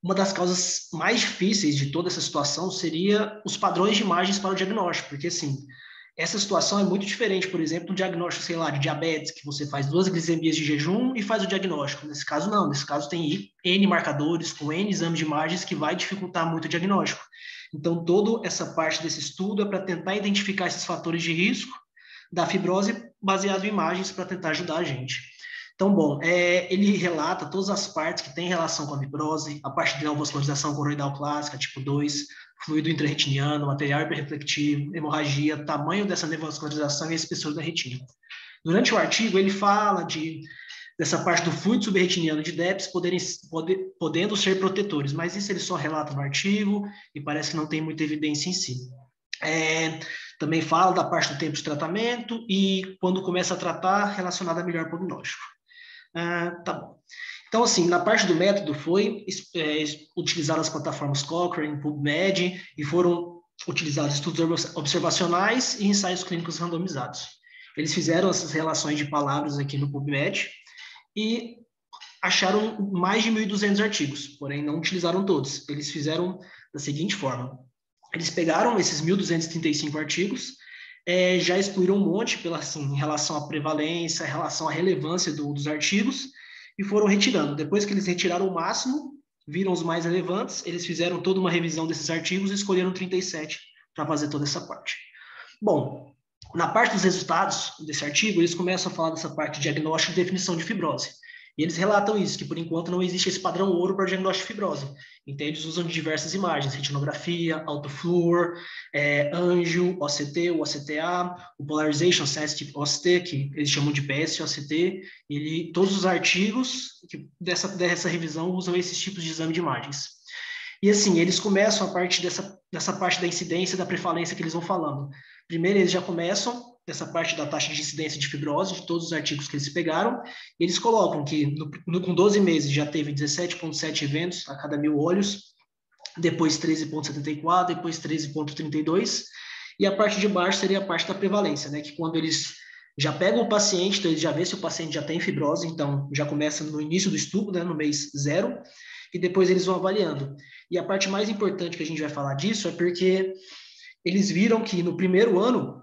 uma das causas mais difíceis de toda essa situação seria os padrões de imagens para o diagnóstico, porque, assim, essa situação é muito diferente, por exemplo, do diagnóstico, sei lá, de diabetes, que você faz 2 glicemias de jejum e faz o diagnóstico. Nesse caso, não. Nesse caso, tem N marcadores, com N exames de imagens, que vai dificultar muito o diagnóstico. Então, toda essa parte desse estudo é para tentar identificar esses fatores de risco da fibrose baseado em imagens para tentar ajudar a gente. Então, bom, ele relata todas as partes que têm relação com a fibrose, a parte de neovascularização coroidal clássica, tipo 2, fluido intraretiniano, material hiperreflectivo, hemorragia, tamanho dessa neovascularização e a espessura da retina. Durante o artigo, ele fala dessa parte do fluido subretiniano de DEPS podendo ser protetores, mas isso ele só relata no artigo e parece que não tem muita evidência em si. Também fala da parte do tempo de tratamento e quando começa a tratar, relacionado a melhor prognóstico. Tá bom. Então, assim, na parte do método foi utilizar as plataformas Cochrane, PubMed, e foram utilizados estudos observacionais e ensaios clínicos randomizados. Eles fizeram essas relações de palavras aqui no PubMed e acharam mais de 1.200 artigos, porém não utilizaram todos. Eles fizeram da seguinte forma. Eles pegaram esses 1.235 artigos, já excluíram um monte em relação à prevalência, em relação à relevância dos artigos, e foram retirando. Depois que eles retiraram o máximo, viram os mais relevantes, eles fizeram toda uma revisão desses artigos e escolheram 37 para fazer toda essa parte. Bom, na parte dos resultados desse artigo, eles começam a falar dessa parte de diagnóstico e definição de fibrose. E eles relatam isso, que por enquanto não existe esse padrão ouro para diagnóstico de fibrose. Então, eles usam de diversas imagens, retinografia, autofluor, angio, OCT, o OCTA, o Polarization Sensitive OCT, que eles chamam de PS-OCT, e todos os artigos dessa revisão usam esses tipos de exame de imagens. E assim, eles começam a partir dessa parte da incidência, da prevalência que eles vão falando. Primeiro, eles já começam dessa parte da taxa de incidência de fibrose, de todos os artigos que eles pegaram, e eles colocam que com 12 meses já teve 17,7 eventos a cada 1.000 olhos, depois 13,74, depois 13,32, e a parte de baixo seria a parte da prevalência, né, que quando eles já pegam o paciente, então eles já vê se o paciente já tem fibrose, então já começa no início do estudo, né, no mês 0, e depois eles vão avaliando. E a parte mais importante que a gente vai falar disso é porque eles viram que no primeiro ano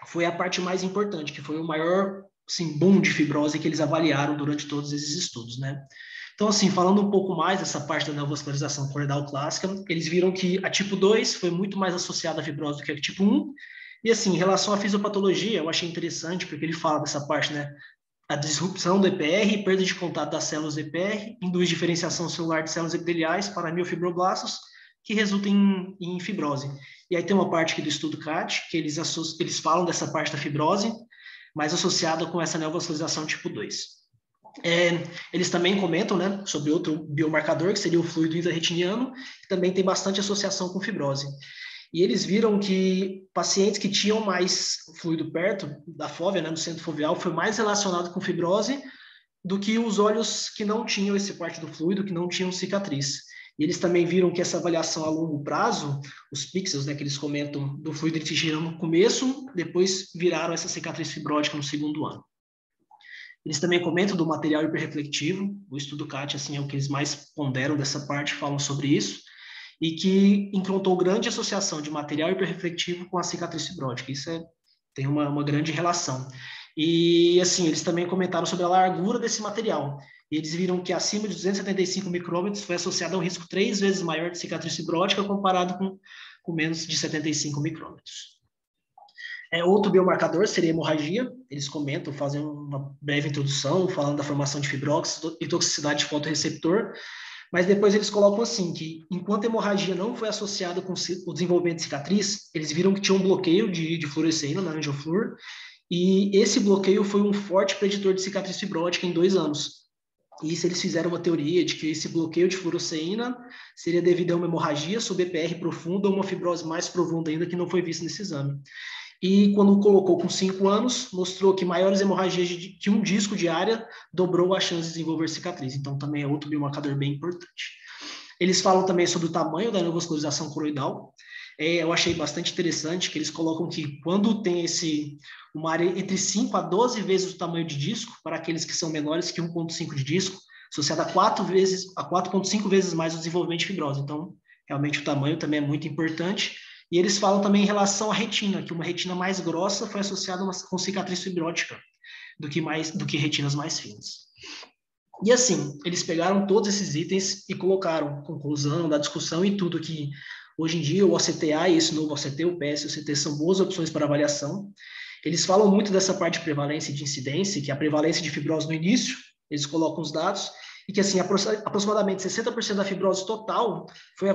foi a parte mais importante, que foi o maior assim, boom de fibrose que eles avaliaram durante todos esses estudos, né? Então, assim, falando um pouco mais dessa parte da neovascularização coroidal clássica, eles viram que a tipo 2 foi muito mais associada à fibrose do que a tipo 1, e assim, em relação à fisiopatologia, eu achei interessante, porque ele fala dessa parte, né? A disrupção do EPR, perda de contato das células do EPR, induz diferenciação celular de células epiteliais para miofibroblastos, que resulta em fibrose. E aí tem uma parte aqui do estudo CAT, que eles falam dessa parte da fibrose, mas associada com essa neovascularização tipo 2. Eles também comentam, né, sobre outro biomarcador, que seria o fluido intraretiniano, que também tem bastante associação com fibrose. E eles viram que pacientes que tinham mais fluido perto da fóvea, né, no centro foveal, foi mais relacionado com fibrose do que os olhos que não tinham esse parte do fluido, que não tinham cicatriz. E eles também viram que essa avaliação a longo prazo, os pixels, né, que eles comentam, do fluido intestinal no começo, depois viraram essa cicatriz fibrótica no segundo ano. Eles também comentam do material hiperreflectivo, o estudo CAT, assim, é o que eles mais ponderam dessa parte, falam sobre isso, e que encontrou grande associação de material hiperreflectivo com a cicatriz fibrótica. Isso tem uma grande relação. E, assim, eles também comentaram sobre a largura desse material. E eles viram que acima de 275 micrômetros foi associado a um risco 3 vezes maior de cicatriz fibrótica comparado com menos de 75 micrômetros. Outro biomarcador seria a hemorragia. Eles comentam, fazem uma breve introdução, falando da formação de fibróxido e toxicidade de fotorreceptor, mas depois eles colocam assim, que enquanto a hemorragia não foi associada com o desenvolvimento de cicatriz, eles viram que tinha um bloqueio de fluoresceína na angioflúor, e esse bloqueio foi um forte preditor de cicatriz fibrótica em 2 anos. E isso eles fizeram uma teoria de que esse bloqueio de fluoresceína seria devido a uma hemorragia sob EPR profunda ou uma fibrose mais profunda ainda que não foi vista nesse exame. E quando colocou com 5 anos, mostrou que maiores hemorragias de um disco diária dobrou a chance de desenvolver cicatriz. Então também é outro biomarcador bem importante. Eles falam também sobre o tamanho da neovascularização coroidal. Eu achei bastante interessante que eles colocam que quando tem uma área entre 5 a 12 vezes o tamanho de disco, para aqueles que são menores que 1,5 de disco, associado a 4,5 vezes mais o desenvolvimento de fibrose. Então, realmente o tamanho também é muito importante. E eles falam também em relação à retina, que uma retina mais grossa foi associada com cicatriz fibrótica do que retinas mais finas. E assim, eles pegaram todos esses itens e colocaram conclusão da discussão e tudo que hoje em dia o OCTA e esse novo OCT, o PS e o OCT são boas opções para avaliação. Eles falam muito dessa parte de prevalência e de incidência, que a prevalência de fibrose no início, eles colocam os dados, e que assim, aproximadamente 60% da fibrose total que foi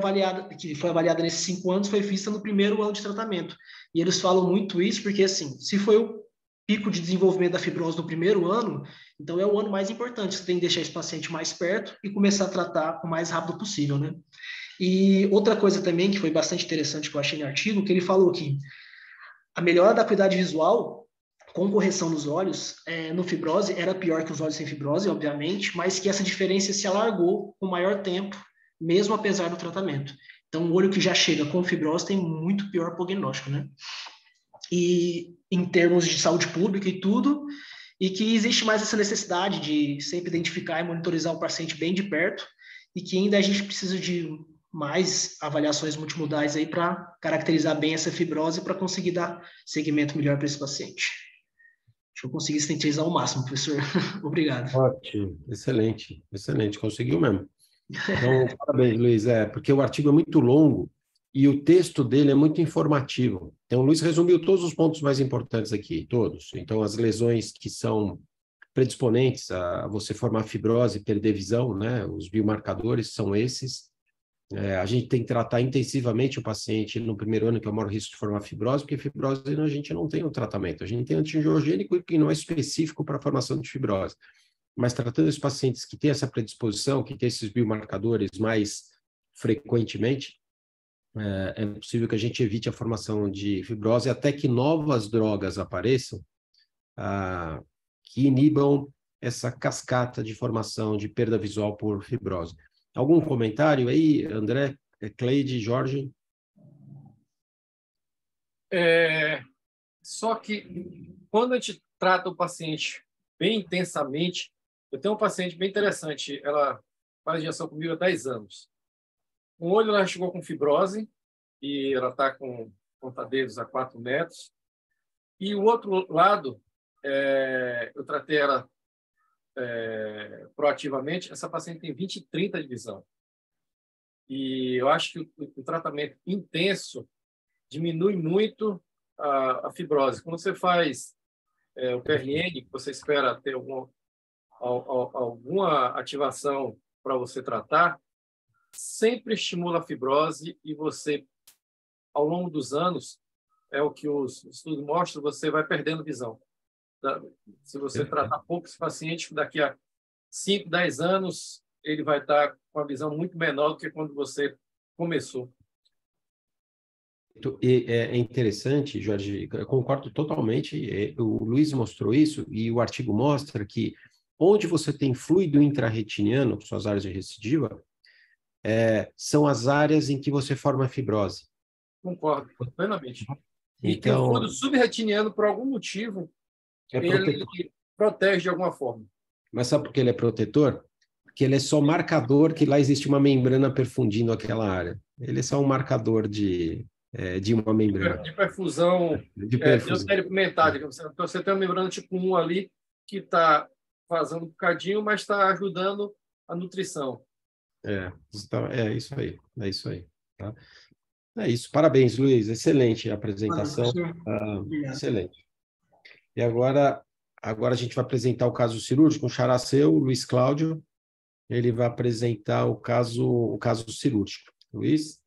avaliada nesses 5 anos, foi vista no primeiro ano de tratamento. E eles falam muito isso porque, assim, se foi o pico de desenvolvimento da fibrose no primeiro ano, então é o ano mais importante, você tem que deixar esse paciente mais perto e começar a tratar o mais rápido possível, né? E outra coisa também que foi bastante interessante que eu achei no artigo, que ele falou que a melhora da acuidade visual com correção nos olhos, no fibrose, era pior que os olhos sem fibrose, obviamente, mas que essa diferença se alargou com maior tempo, mesmo apesar do tratamento. Então, o olho que já chega com fibrose tem muito pior prognóstico, né? E em termos de saúde pública e tudo, e que existe mais essa necessidade de sempre identificar e monitorizar o paciente bem de perto, e que ainda a gente precisa de mais avaliações multimodais aí para caracterizar bem essa fibrose para conseguir dar seguimento melhor para esse paciente. que eu consegui sintetizar ao máximo, professor. Obrigado. Ótimo, excelente, excelente, conseguiu mesmo. Então, parabéns, Luiz, porque o artigo é muito longo e o texto dele é muito informativo. Então, o Luiz resumiu todos os pontos mais importantes aqui, todos. Então, as lesões que são predisponentes a você formar fibrose e perder visão, né? Os biomarcadores são esses. A gente tem que tratar intensivamente o paciente no primeiro ano, que é o maior risco de formar fibrose, porque fibrose a gente não tem um tratamento. A gente tem antiangiogênico que não é específico para a formação de fibrose. Mas tratando os pacientes que têm essa predisposição, que têm esses biomarcadores mais frequentemente, é possível que a gente evite a formação de fibrose até que novas drogas apareçam que inibam essa cascata de formação de perda visual por fibrose. Algum comentário aí, André, Cleide, Jorge? Só que quando a gente trata o paciente bem intensamente, eu tenho um paciente bem interessante, ela faz injeção comigo há 10 anos. Um olho ela chegou com fibrose e ela está com ponta-dedos a 4 metros. E o outro lado, eu tratei ela proativamente. Essa paciente tem 20 e 30 de visão. E eu acho que o tratamento intenso diminui muito a fibrose. Quando você faz o PRN, que você espera ter alguma ativação para você tratar, sempre estimula a fibrose e você, ao longo dos anos, é o que os estudos mostram, você vai perdendo visão. Se você tratar pouco esse paciente, daqui a 5, 10 anos, ele vai estar com a visão muito menor do que quando você começou. É interessante, Jorge, eu concordo totalmente. O Luiz mostrou isso e o artigo mostra que onde você tem fluido intrarretiniano, suas áreas de recidiva, são as áreas em que você forma fibrose. Concordo, plenamente. E Então, que o fluido subretiniano, por algum motivo, ele protege de alguma forma. Mas sabe por que ele é protetor? Porque ele é só marcador que lá existe uma membrana perfundindo aquela área. Ele é só um marcador de uma membrana. De perfusão, deutério-pimentada. Você tem uma membrana tipo 1 ali que está fazendo um bocadinho, mas está ajudando a nutrição. É isso aí. É isso aí. Tá? É isso. Parabéns, Luiz. Excelente a apresentação. Excelente. E agora a gente vai apresentar o caso cirúrgico. Um xará seu, Luiz Cláudio. Ele vai apresentar o caso cirúrgico. Luiz?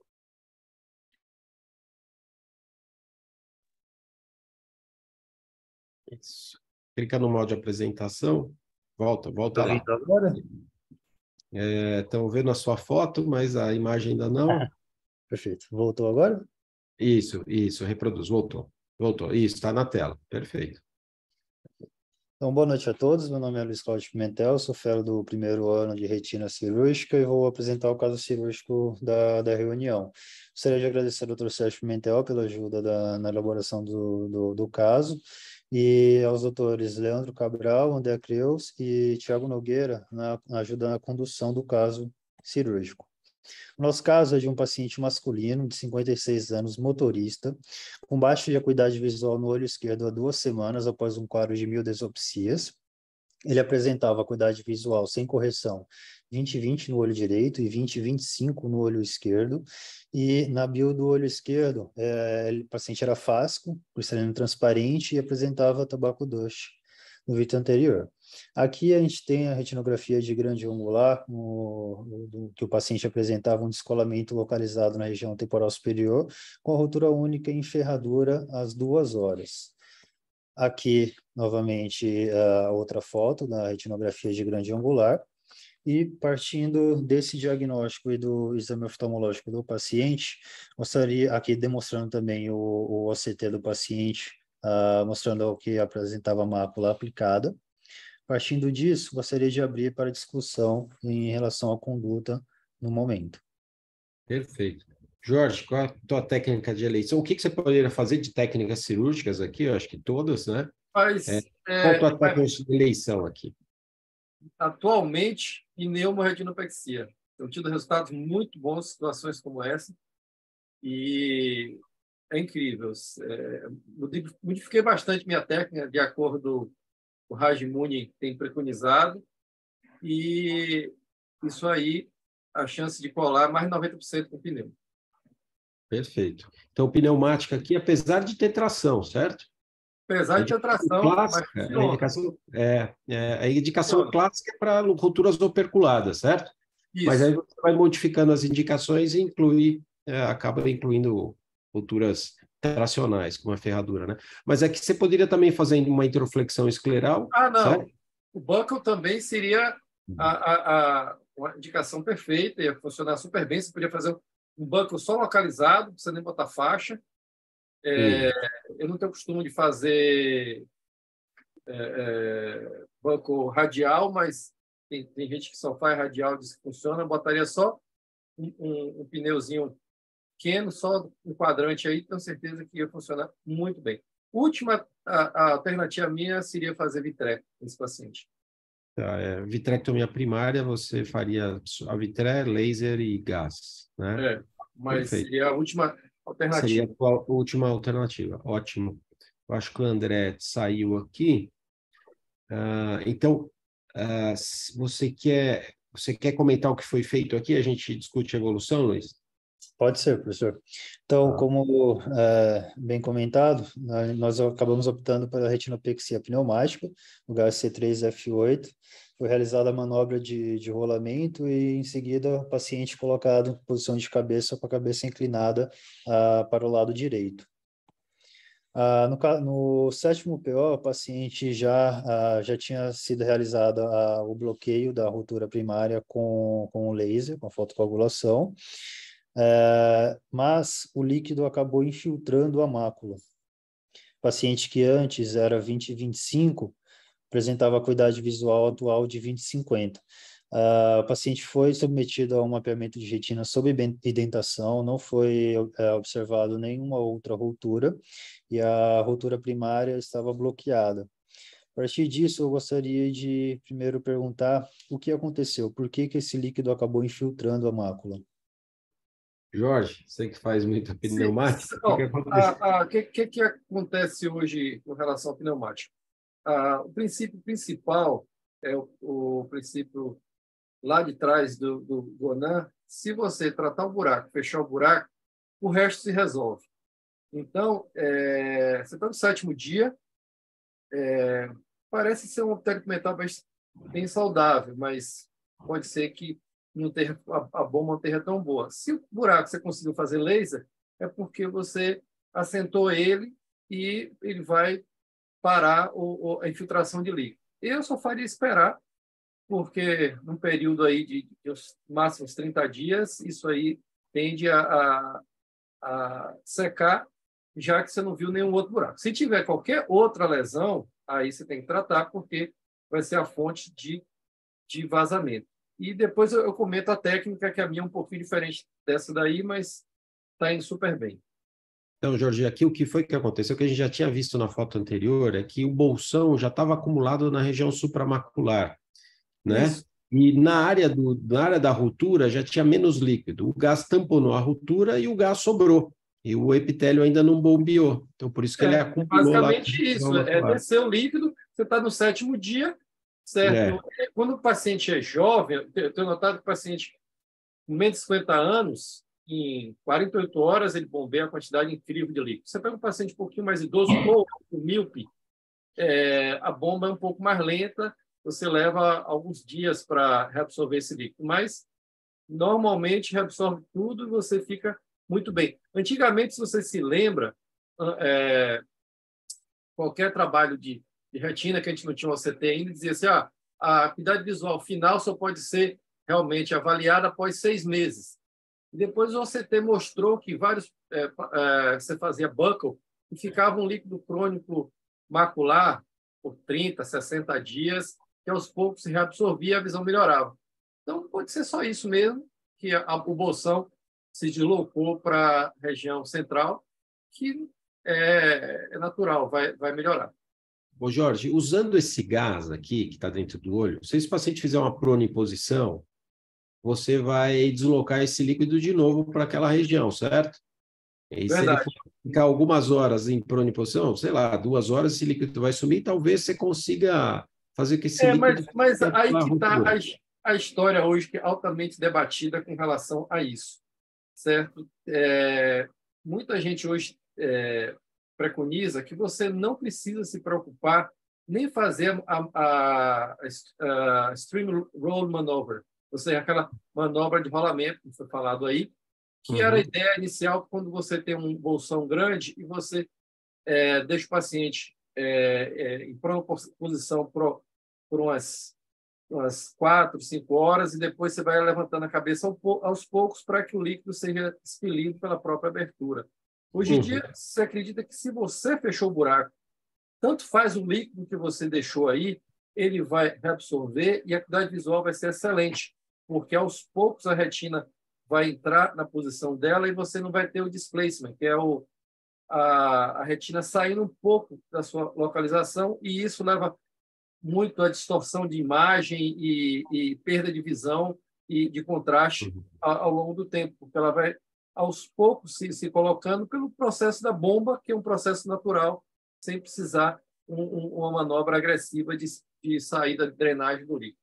Isso. Clica no modo de apresentação. Volta lá. Agora? Estão vendo a sua foto, mas a imagem ainda não. Perfeito. Voltou agora? Isso. Reproduz. Voltou. Isso, está na tela. Perfeito. Então, boa noite a todos. Meu nome é Luiz Cláudio Pimentel, sou fellow do primeiro ano de retina cirúrgica e vou apresentar o caso cirúrgico da reunião. Gostaria de agradecer ao Dr. Sérgio Pimentel pela ajuda na elaboração do caso e aos doutores Leandro Cabral, André Creus e Tiago Nogueira na ajuda na condução do caso cirúrgico. O nosso caso é de um paciente masculino de 56 anos, motorista, com baixa de acuidade visual no olho esquerdo há 2 semanas após um quadro de miodesopsias. Ele apresentava acuidade visual sem correção 20/20 no olho direito e 20/25 no olho esquerdo. E na bio do olho esquerdo, o paciente era fásco, cristalino transparente e apresentava tabaco doce no vídeo anterior. Aqui a gente tem a retinografia de grande angular, que o paciente apresentava um descolamento localizado na região temporal superior, com a rotura única em ferradura às 2 horas. Aqui, novamente, a outra foto da retinografia de grande angular. E partindo desse diagnóstico e do exame oftalmológico do paciente, gostaria aqui demonstrando também o OCT do paciente, mostrando o que apresentava mácula aplicada. Partindo disso, gostaria de abrir para discussão em relação à conduta no momento. Perfeito. Jorge, qual é a tua técnica de eleição? O que você poderia fazer de técnicas cirúrgicas aqui? Eu acho que todas, né? Qual é a tua técnica de eleição aqui? Atualmente, em pneumoretinopexia. Tenho tido resultados muito bons em situações como essa. E é incrível. Modifiquei bastante minha técnica de acordo o Hashimoto tem preconizado, e isso aí, a chance de colar mais de 90% com o pneu. Perfeito. Então, pneumática aqui, apesar de ter tração, certo? Apesar de ter tração, clássica, mas a indicação clássica é para rupturas operculadas, certo? Isso. Mas aí você vai modificando as indicações e acaba incluindo rupturas tracionais, com a ferradura, né? Mas é que você poderia também fazer uma introflexão escleral, não. certo? O buckle também seria uma indicação perfeita, ia funcionar super bem. Você podia fazer um buckle só localizado, não precisa nem botar faixa. Eu não tenho costume de fazer buckle radial, mas tem gente que só faz radial, diz que funciona. Eu botaria só um pneuzinho pequeno, só um quadrante aí, tenho certeza que ia funcionar muito bem. A alternativa minha seria fazer vitrectomia nesse paciente. Vitrectomia primária, você faria a vitré, laser e gás, né? Mas Perfeito. seria a última alternativa. Seria a última alternativa, ótimo. Eu acho que o André saiu aqui. Então, você quer comentar o que foi feito aqui? A gente discute a evolução, Luiz? Pode ser, professor. Então, como bem comentado, nós acabamos optando pela retinopexia pneumática, o HC3F8. Foi realizada a manobra de rolamento e, em seguida, o paciente colocado em posição de cabeça com a cabeça inclinada para o lado direito. No sétimo PO, o paciente já tinha sido realizado o bloqueio da ruptura primária com o laser, com a fotocoagulação, mas o líquido acabou infiltrando a mácula. O paciente que antes era 20/25 apresentava acuidade visual atual de 20/50. O paciente foi submetido a um mapeamento de retina sob identação, não foi observado nenhuma outra ruptura, e a ruptura primária estava bloqueada. A partir disso, eu gostaria de primeiro perguntar o que aconteceu, por que esse líquido acabou infiltrando a mácula? Jorge, você que faz muita pneumática, o que acontece hoje com relação ao pneumático? O princípio principal é o princípio lá de trás do Gonan. Se você tratar o buraco, fechar o buraco, o resto se resolve. Então, você está no sétimo dia, parece ser um obtétrico mental bem saudável, mas pode ser que a bomba não esteja tão boa. Se o buraco você conseguiu fazer laser, é porque você assentou ele e ele vai parar a infiltração de líquido. Eu só faria esperar, porque num período aí de máximos 30 dias, isso aí tende a secar, já que você não viu nenhum outro buraco. Se tiver qualquer outra lesão, aí você tem que tratar, porque vai ser a fonte de vazamento. E depois eu comento a técnica, que a minha é um pouquinho diferente dessa daí, mas está indo super bem. Então, Jorge, aqui o que foi que aconteceu, que a gente já tinha visto na foto anterior, é que o bolsão já estava acumulado na região supramacular, né? Isso. E na área da ruptura já tinha menos líquido. O gás tamponou a ruptura e o gás sobrou. E o epitélio ainda não bombeou. Então, por isso que ele acumulou lá. Basicamente isso, descer o líquido, você está no sétimo dia, certo? Quando o paciente é jovem, eu tenho notado que o paciente com menos de 50 anos, em 48 horas, ele bombeia a quantidade incrível de líquido. Você pega um paciente um pouquinho mais idoso, ou míope, a bomba é um pouco mais lenta, você leva alguns dias para reabsorver esse líquido, mas normalmente reabsorve tudo e você fica muito bem. Antigamente, se você se lembra, qualquer trabalho de retina que a gente não tinha um OCT ainda, dizia assim, a acuidade visual final só pode ser realmente avaliada após 6 meses. E depois o OCT mostrou que você fazia buckle e ficava um líquido crônico macular por 30, 60 dias, que aos poucos se reabsorvia e a visão melhorava. Então, pode ser só isso mesmo, que o bolsão se deslocou para a região central, que é natural, vai melhorar. Ô Jorge, usando esse gás aqui, que está dentro do olho, se esse paciente fizer uma proniposição, você vai deslocar esse líquido de novo para aquela região, certo? E se ele for ficar algumas horas em proniposição, sei lá, 2 horas, esse líquido vai sumir, talvez você consiga fazer que esse líquido... Mas aí que está a história hoje, que é altamente debatida com relação a isso, certo? Muita gente hoje preconiza que você não precisa se preocupar nem fazer a stream roll maneuver, ou seja, aquela manobra de rolamento que foi falado aí, que era a ideia inicial quando você tem um bolsão grande e você deixa o paciente em posição por umas 4, 5 horas e depois você vai levantando a cabeça aos poucos para que o líquido seja expelido pela própria abertura. Hoje em dia, você acredita que se você fechou o buraco, tanto faz o líquido que você deixou aí, ele vai reabsorver e a acuidade visual vai ser excelente, porque aos poucos a retina vai entrar na posição dela e você não vai ter o displacement, que é a retina saindo um pouco da sua localização, e isso leva muito à distorção de imagem e perda de visão e de contraste ao longo do tempo, porque ela vai, aos poucos, se colocando pelo processo da bomba, que é um processo natural, sem precisar uma manobra agressiva de saída de drenagem do líquido.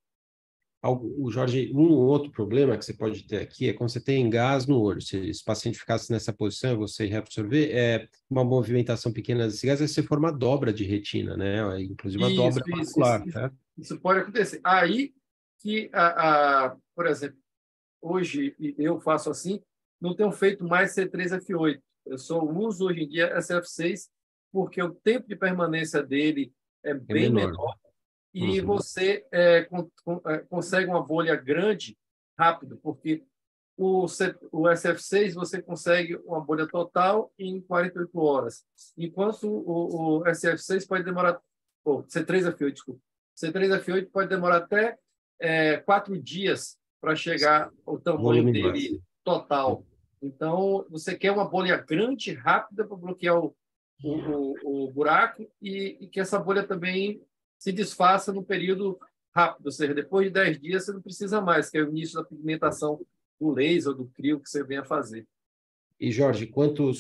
O Jorge, um outro problema que você pode ter aqui é quando você tem gás no olho. Se esse paciente ficasse nessa posição e você reabsorver, uma movimentação pequena desse gás vai ser formar dobra de retina, né? Inclusive a dobra macular. Isso pode acontecer. Aí que, por exemplo, hoje eu faço assim, não tenho feito mais C3F8. Eu só uso hoje em dia SF6 porque o tempo de permanência dele é bem menor. E você consegue uma bolha grande rápido, porque o SF6 você consegue uma bolha total em 48 horas, enquanto o SF6 pode demorar, C3F8, desculpa, C3F8 pode demorar até 4 dias para chegar ao tamanho dele total. Então, você quer uma bolha grande, rápida, para bloquear o buraco e que essa bolha também se desfaça no período rápido, ou seja, depois de 10 dias você não precisa mais, que é o início da pigmentação do laser, do crio que você venha fazer. E, Jorge, quanto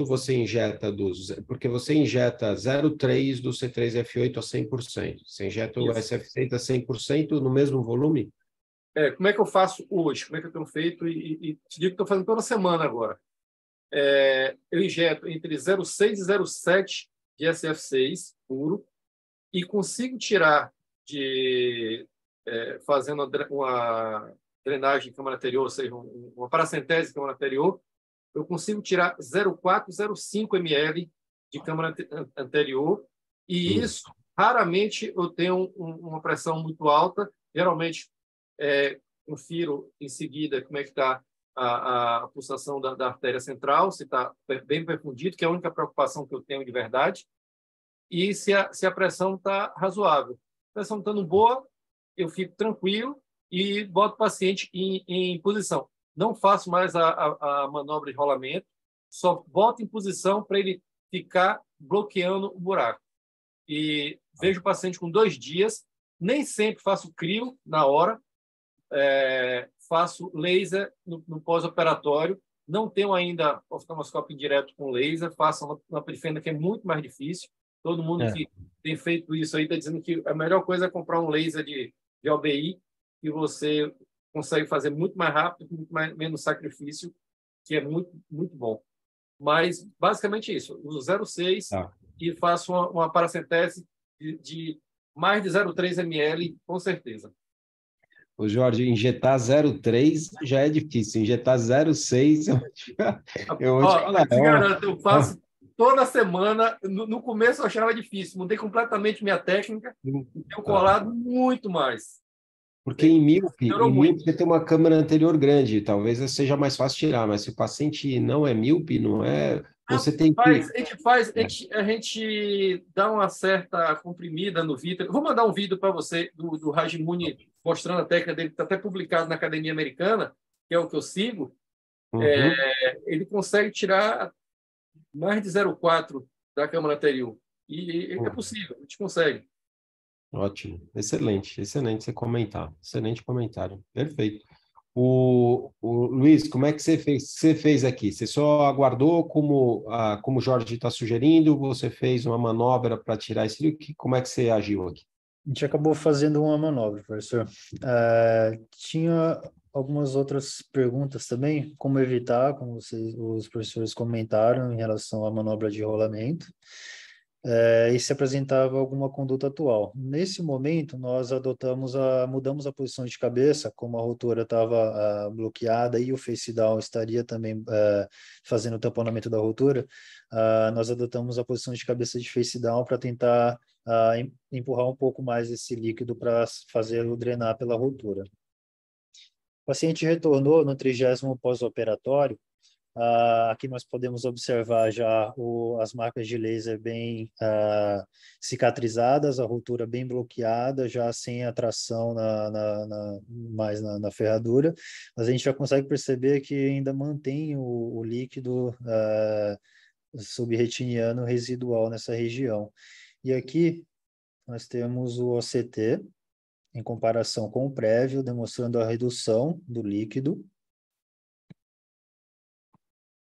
você injeta porque você injeta 0,3 do C3F8 a 100%. Você injeta o SF6 a 100% no mesmo volume? Como é que eu faço hoje? Como é que eu tenho feito? E te digo que estou fazendo toda semana agora. Eu injeto entre 0,6 e 0,7 de SF6 puro e consigo tirar fazendo uma drenagem de câmara anterior, ou seja, uma paracentese de câmara anterior, eu consigo tirar 0,4, 0,5 ml de câmara anterior, e isso, raramente eu tenho uma pressão muito alta, geralmente confiro em seguida como é que está a pulsação da artéria central, se está bem perfundido, que é a única preocupação que eu tenho de verdade, e se a pressão está razoável. A pressão estando boa, eu fico tranquilo e boto o paciente em posição. Não faço mais a manobra de rolamento, só boto em posição para ele ficar bloqueando o buraco. E vejo o paciente com 2 dias, nem sempre faço crio na hora, faço laser no pós-operatório, não tenho ainda oftalmoscópio direto com laser, faço uma perifenda que é muito mais difícil. Todo mundo que tem feito isso aí está dizendo que a melhor coisa é comprar um laser de OBI, que você consegue fazer muito mais rápido, com menos sacrifício, que é muito, muito bom. Mas, basicamente, isso. Uso 0,6 e faço uma paracentese de mais de 0,3 ml, com certeza. O Jorge, injetar 0,3 já é difícil. Injetar 0,6, eu vou te falar. Eu te garanto, eu faço toda semana. No começo eu achava difícil, mudei completamente minha técnica e tenho colado muito mais. Porque em míope você tem uma câmara anterior grande, talvez seja mais fácil tirar, mas se o paciente não é míope, não é... Você tem que... A gente dá uma certa comprimida no vítreo. Vou mandar um vídeo para você do Rajmuni mostrando a técnica dele, que está até publicado na Academia Americana, que é o que eu sigo. Ele consegue tirar mais de 0,4 da câmara anterior. E é possível, a gente consegue. Ótimo, excelente você comentar. Excelente comentário, perfeito. O Luiz, como é que você fez aqui? Você só aguardou como o Jorge está sugerindo? Você fez uma manobra para tirar esse líquido? Como é que você agiu aqui? A gente acabou fazendo uma manobra, professor. Tinha algumas outras perguntas também, como evitar, como os professores comentaram em relação à manobra de rolamento, e se apresentava alguma conduta atual. Nesse momento, nós mudamos a posição de cabeça, como a rotura estava bloqueada e o face down estaria também fazendo o tamponamento da rotura, nós adotamos a posição de cabeça de face down para tentar empurrar um pouco mais esse líquido para fazê-lo drenar pela rotura. O paciente retornou no 30º pós-operatório. Aqui nós podemos observar já as marcas de laser bem cicatrizadas, a rotura bem bloqueada, já sem atração mais na ferradura, mas a gente já consegue perceber que ainda mantém o líquido subretiniano residual nessa região. E aqui nós temos o OCT em comparação com o prévio, demonstrando a redução do líquido.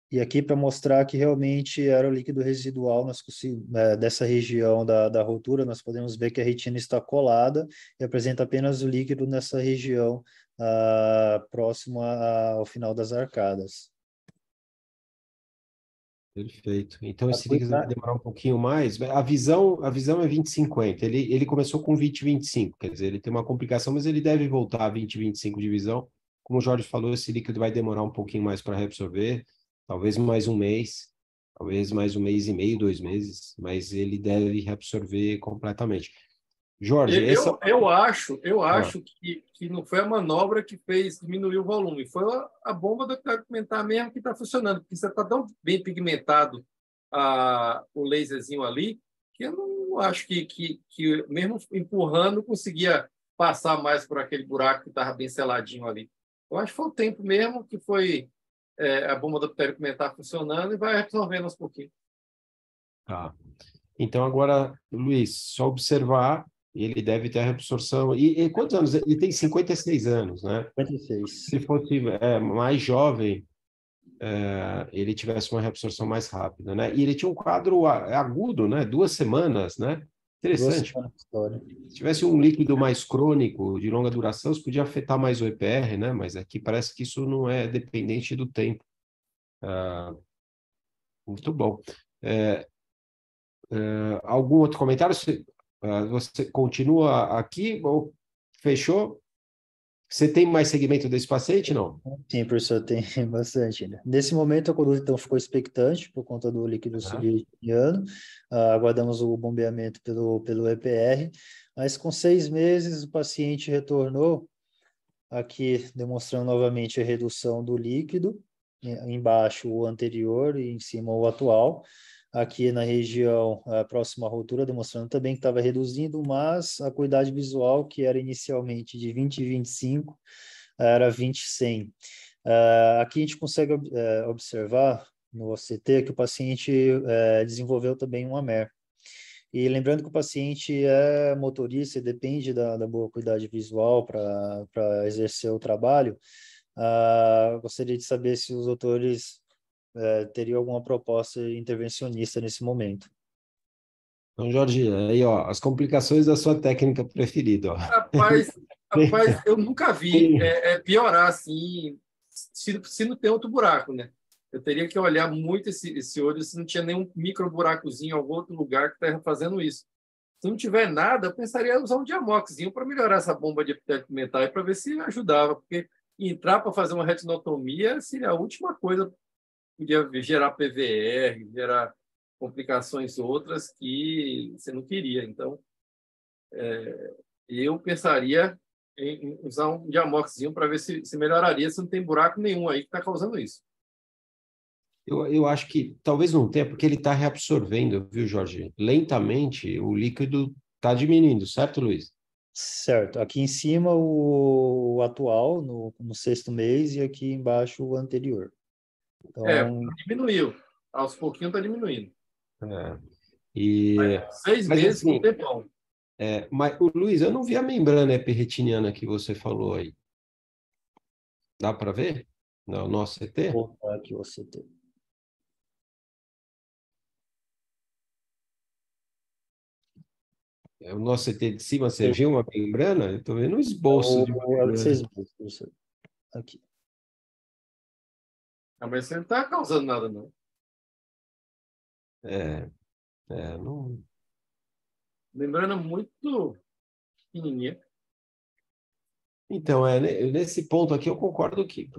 E aqui para mostrar que realmente era o líquido residual dessa região da rotura, nós podemos ver que a retina está colada e apresenta apenas o líquido nessa região próximo ao final das arcadas. Perfeito. Então, esse líquido vai demorar um pouquinho mais. A visão é 20/50. Ele começou com 20/25, quer dizer, ele tem uma complicação, mas ele deve voltar a 20/25 de visão. Como o Jorge falou, esse líquido vai demorar um pouquinho mais para reabsorver, talvez mais um mês, talvez mais um mês e meio, 2 meses, mas ele deve reabsorver completamente. Jorge, eu acho que não foi a manobra que fez diminuir o volume, foi a bomba do pigmentar mesmo que está funcionando, porque você está tão bem pigmentado o laserzinho ali, que eu não acho que mesmo empurrando conseguia passar mais por aquele buraco que estava bem seladinho ali. Eu acho que foi o tempo mesmo que foi a bomba do pigmentar funcionando e vai resolvendo aos pouquinhos. Tá. Então, agora, Luiz, só observar. Ele deve ter a reabsorção. E quantos anos? Ele tem 56 anos, né? 56. Se fosse mais jovem, ele tivesse uma reabsorção mais rápida, né? E ele tinha um quadro agudo, né? 2 semanas, né? Interessante. 2 semanas. Se tivesse um líquido mais crônico, de longa duração, isso podia afetar mais o EPR, né? Mas aqui parece que isso não é dependente do tempo. Muito bom. Algum outro comentário? Você continua aqui ou fechou? Você tem mais segmento desse paciente, não? Sim, professor, tem bastante. Né? Nesse momento, a conduta então ficou expectante por conta do líquido subretiniano. Aguardamos o bombeamento pelo EPR. Mas com 6 meses, o paciente retornou, aqui demonstrando novamente a redução do líquido, embaixo o anterior e em cima o atual. Aqui na região próxima à rotura, demonstrando também que estava reduzindo, mas a acuidade visual, que era inicialmente de 20/25, era 20/100. Aqui a gente consegue observar no OCT que o paciente desenvolveu também um AMER. E lembrando que o paciente é motorista e depende da boa acuidade visual para exercer o trabalho, gostaria de saber se os autores teria alguma proposta intervencionista nesse momento. Então, Jorge, aí, ó, as complicações da sua técnica preferida. Ó. Rapaz, eu nunca vi piorar assim, se não tem outro buraco, né? Eu teria que olhar muito esse olho se não tinha nenhum micro buracozinho em algum outro lugar que esteja fazendo isso. Se não tiver nada, eu pensaria em usar um diamoxzinho para melhorar essa bomba de epitélio pigmentar e para ver se ajudava, porque entrar para fazer uma retinotomia seria a última coisa. Podia gerar PVR, gerar complicações outras que você não queria. Então, eu pensaria em usar um diamoxzinho para ver se melhoraria, se não tem buraco nenhum aí que está causando isso. Eu acho que talvez não tenha, porque ele está reabsorvendo, viu, Jorge? Lentamente, o líquido está diminuindo, certo, Luiz? Certo. Aqui em cima o atual, no 6º mês, e aqui embaixo o anterior. Então, diminuiu. Aos pouquinhos está diminuindo. 6 meses assim, não tem bom. Mas, Luiz, eu não vi a membrana epirretiniana que você falou aí. Dá para ver? No nosso CT? Vou botar aqui o OCT. O nosso CT de cima, você viu uma membrana? Eu estou vendo um esboço de uma É o de 6 membrana. meses, professor. Aqui. Mas você não está causando nada, não. Não... Membrana muito pequenininha. Então, nesse ponto aqui eu concordo que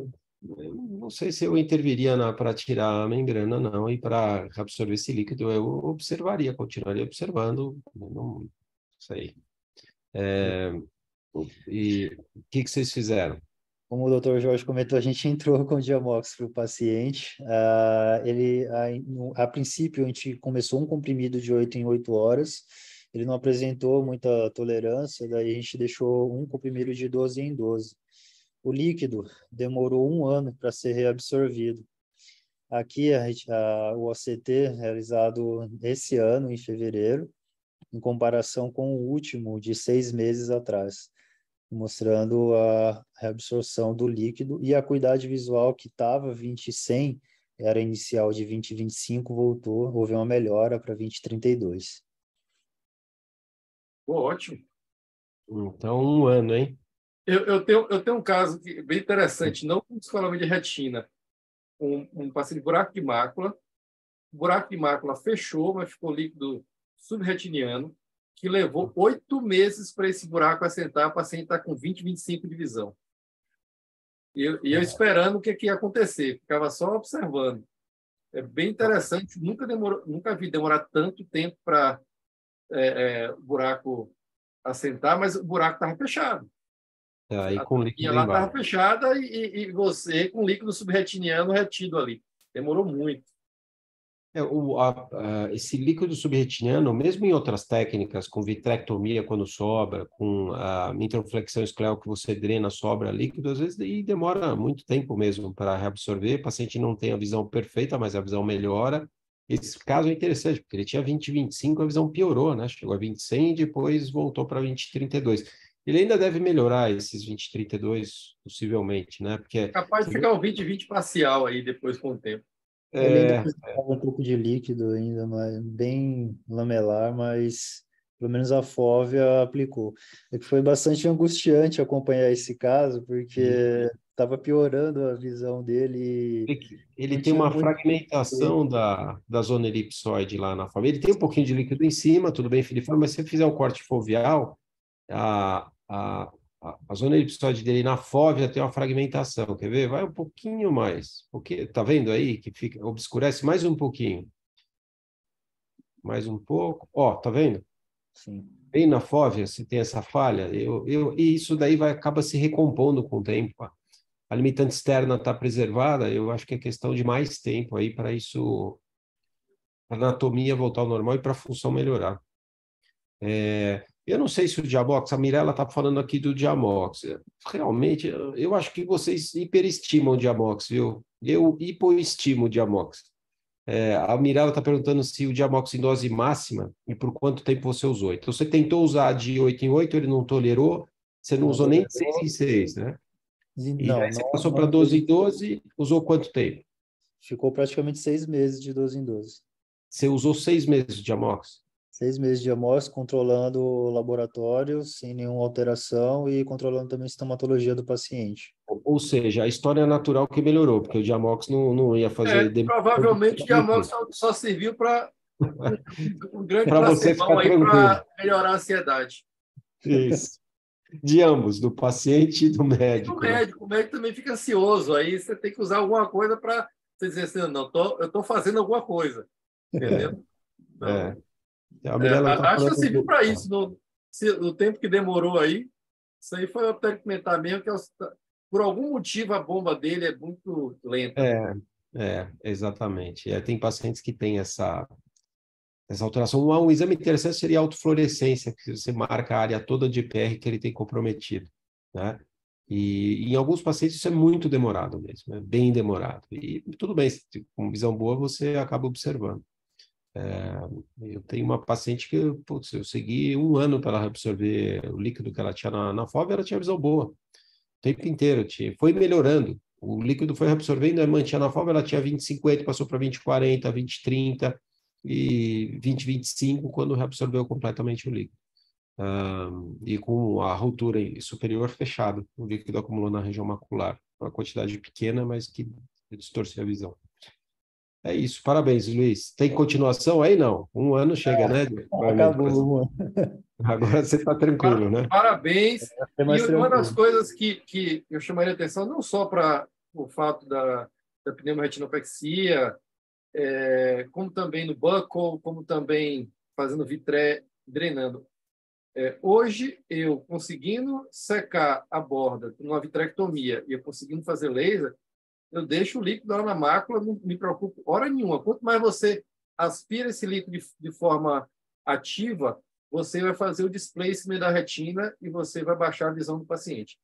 eu não sei se eu interviria para tirar a membrana, não, e para absorver esse líquido eu observaria, continuaria observando, não sei. E o que vocês fizeram? Como o doutor Jorge comentou, a gente entrou com o Diamox para o paciente. A princípio, a gente começou um comprimido de 8 em 8 horas. Ele não apresentou muita tolerância, daí a gente deixou um comprimido de 12 em 12. O líquido demorou 1 ano para ser reabsorvido. Aqui, o OCT realizado esse ano, em fevereiro, em comparação com o último, de 6 meses atrás, mostrando a reabsorção do líquido, e a acuidade visual que estava 20/100, era inicial de 20/25, voltou, houve uma melhora para 20/32. Ótimo. Então, 1 ano, hein? Eu tenho um caso bem interessante, não com descolamento de retina. Um paciente de buraco de mácula. O buraco de mácula fechou, mas ficou líquido subretiniano, que levou 8 meses para esse buraco assentar. O paciente está com 20/25 de visão. E eu esperando o que ia acontecer, ficava só observando. É bem interessante, nunca vi demorar tanto tempo para o buraco assentar, mas o buraco estava fechado. Aí A com tampinha líquido lá estava embaixo. fechada e você com líquido subretiniano retido ali. Demorou muito. Esse líquido subretiniano, mesmo em outras técnicas, com vitrectomia quando sobra, com a mitroflexão escleral que você drena, sobra líquido, às vezes e demora muito tempo mesmo para reabsorver. O paciente não tem a visão perfeita, mas a visão melhora. Esse caso é interessante, porque ele tinha 20/25, a visão piorou, né? Chegou a 20/100 e depois voltou para 20/32. Ele ainda deve melhorar esses 20/32, possivelmente, né? Porque Capaz de ficar um 20/20 parcial aí depois com o tempo. Ele ainda precisava um pouco de líquido ainda, mas bem lamelar, mas pelo menos a fóvea aplicou. É que foi bastante angustiante acompanhar esse caso, porque estava piorando a visão dele. Ele Não tem tinha uma muito. fragmentação da zona elipsoide lá na fóvea. Ele tem um pouquinho de líquido em cima, tudo bem, Felipe, mas se você fizer o corte foveal, a zona elipsoide dele na fóvea tem uma fragmentação. Quer ver? Vai um pouquinho mais. Tá vendo aí que fica, obscurece mais um pouquinho? Mais um pouco. Ó, tá vendo? Sim. Bem na fóvea, se tem essa falha, e isso daí acaba se recompondo com o tempo. A limitante externa está preservada, eu acho que é questão de mais tempo aí para isso, a anatomia voltar ao normal e para a função melhorar. Eu não sei se o Diamox, a Mirella está falando aqui do Diamox. Realmente, eu acho que vocês hiperestimam o Diamox, viu? Eu hipoestimo o Diamox. A Mirella está perguntando se o Diamox em dose máxima e por quanto tempo você usou. Então, você tentou usar de 8 em 8, ele não tolerou, você não usou nem de 6 em 6, né? E Não, aí você passou para 12 em 12, usou quanto tempo? ficou praticamente 6 meses de 12 em 12. Você usou 6 meses de Diamox? 6 meses de amostra, controlando o laboratório, sem nenhuma alteração, e controlando também a sintomatologia do paciente. Ou seja, a história natural que melhorou, porque o Diamox não ia fazer... Provavelmente o Diamox só serviu para um grande para você placebão ficar aí tranquilo. para melhorar a ansiedade. Isso. De ambos, do paciente e do E médico. do médico, o médico também fica ansioso, aí você tem que usar alguma coisa para você dizer assim, não, eu estou fazendo alguma coisa, entendeu? A Mirella tá Acho que falando serviu para isso, no tempo que demorou aí, isso aí foi auto-alimentar mesmo, que por algum motivo a bomba dele é muito lenta. Exatamente. Tem pacientes que têm essa alteração. Um exame interessante seria a autofluorescência, que você marca a área toda de PR que ele tem comprometido, né? E em alguns pacientes isso é muito demorado mesmo, é bem demorado. E tudo bem, com visão boa você acaba observando. Eu tenho uma paciente que, eu segui 1 ano para ela absorver o líquido que ela tinha na fóvea, ela tinha visão boa. tempo inteiro. Foi melhorando. O líquido foi reabsorvendo, mantinha na FOB, ela tinha 20,50, passou para 20,40, 20,30 e 20,25 quando reabsorveu completamente o líquido. E com a ruptura superior fechada, o líquido acumulou na região macular. Uma quantidade pequena, mas que distorce a visão. É isso, parabéns, Luiz. Tem continuação aí? Não. 1 ano chega, né? Acabou. Agora você está tranquilo, né? Parabéns. É mais E uma das tranquilo. coisas que eu chamaria atenção, não só para o fato da pneumoretinopexia, como também no buccal, como também fazendo vitré, drenando. Hoje, eu conseguindo secar a borda com uma vitrectomia e eu conseguindo fazer laser, eu deixo o líquido lá na mácula, não me preocupo hora nenhuma. Quanto mais você aspira esse líquido de forma ativa, você vai fazer o displacement da retina e você vai baixar a visão do paciente.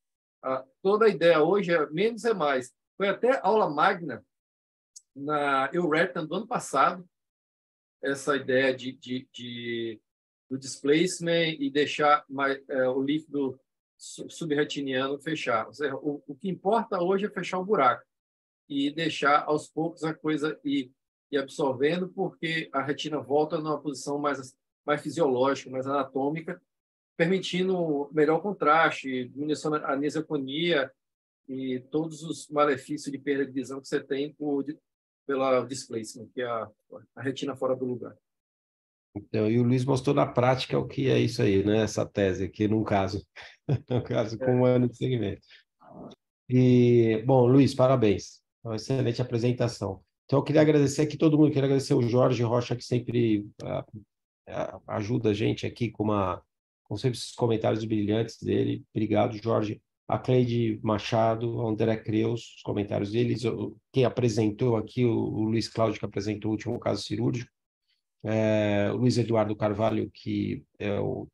Toda a ideia hoje é menos é mais. Foi até aula magna na Euretina do ano passado, essa ideia do displacement e deixar o líquido subretiniano fechar. Ou seja, o que importa hoje é fechar o buraco e deixar aos poucos a coisa ir absorvendo, porque a retina volta numa posição mais fisiológica, mais anatômica, permitindo melhor contraste, diminuição da anesioconia e todos os malefícios de perda de visão que você tem pela displacement, que é a retina fora do lugar. Então, e o Luiz mostrou na prática o que é isso aí, né? Essa tese aqui, num caso, com 1 ano de segmento. E, bom, Luiz, parabéns. Uma excelente apresentação. Então, eu queria agradecer aqui todo mundo, queria agradecer o Jorge Rocha, que sempre ajuda a gente aqui com sempre esses comentários brilhantes dele. Obrigado, Jorge. A Cleide Machado, o André Creus, os comentários deles. Quem apresentou aqui, o Luiz Cláudio, que apresentou o último caso cirúrgico. O Luiz Eduardo Carvalho, que é o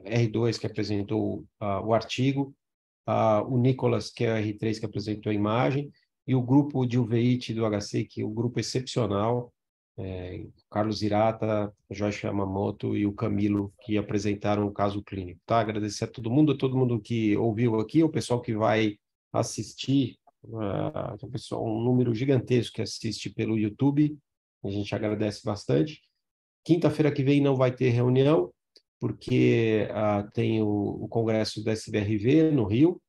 R2, que apresentou o artigo. O Nicolas, que é o R3, que apresentou a imagem. E o grupo de uveíte do HC, que é um grupo excepcional. Carlos Hirata, Joyce Yamamoto e o Camilo, que apresentaram o caso clínico. Tá? Agradecer a todo mundo que ouviu aqui, o pessoal que vai assistir, um número gigantesco que assiste pelo YouTube, a gente agradece bastante. Quinta-feira que vem não vai ter reunião, porque tem o congresso da SBRV no Rio,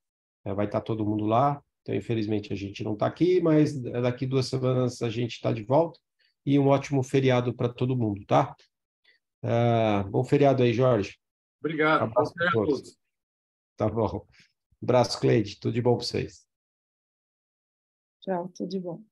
vai estar todo mundo lá, então infelizmente a gente não está aqui, mas daqui 2 semanas a gente está de volta. E um ótimo feriado para todo mundo, tá? Bom feriado aí, Jorge. Obrigado. Abraço a todos. Tá bom. Abraço, Cleide. Tudo de bom para vocês. Tchau, tudo de bom.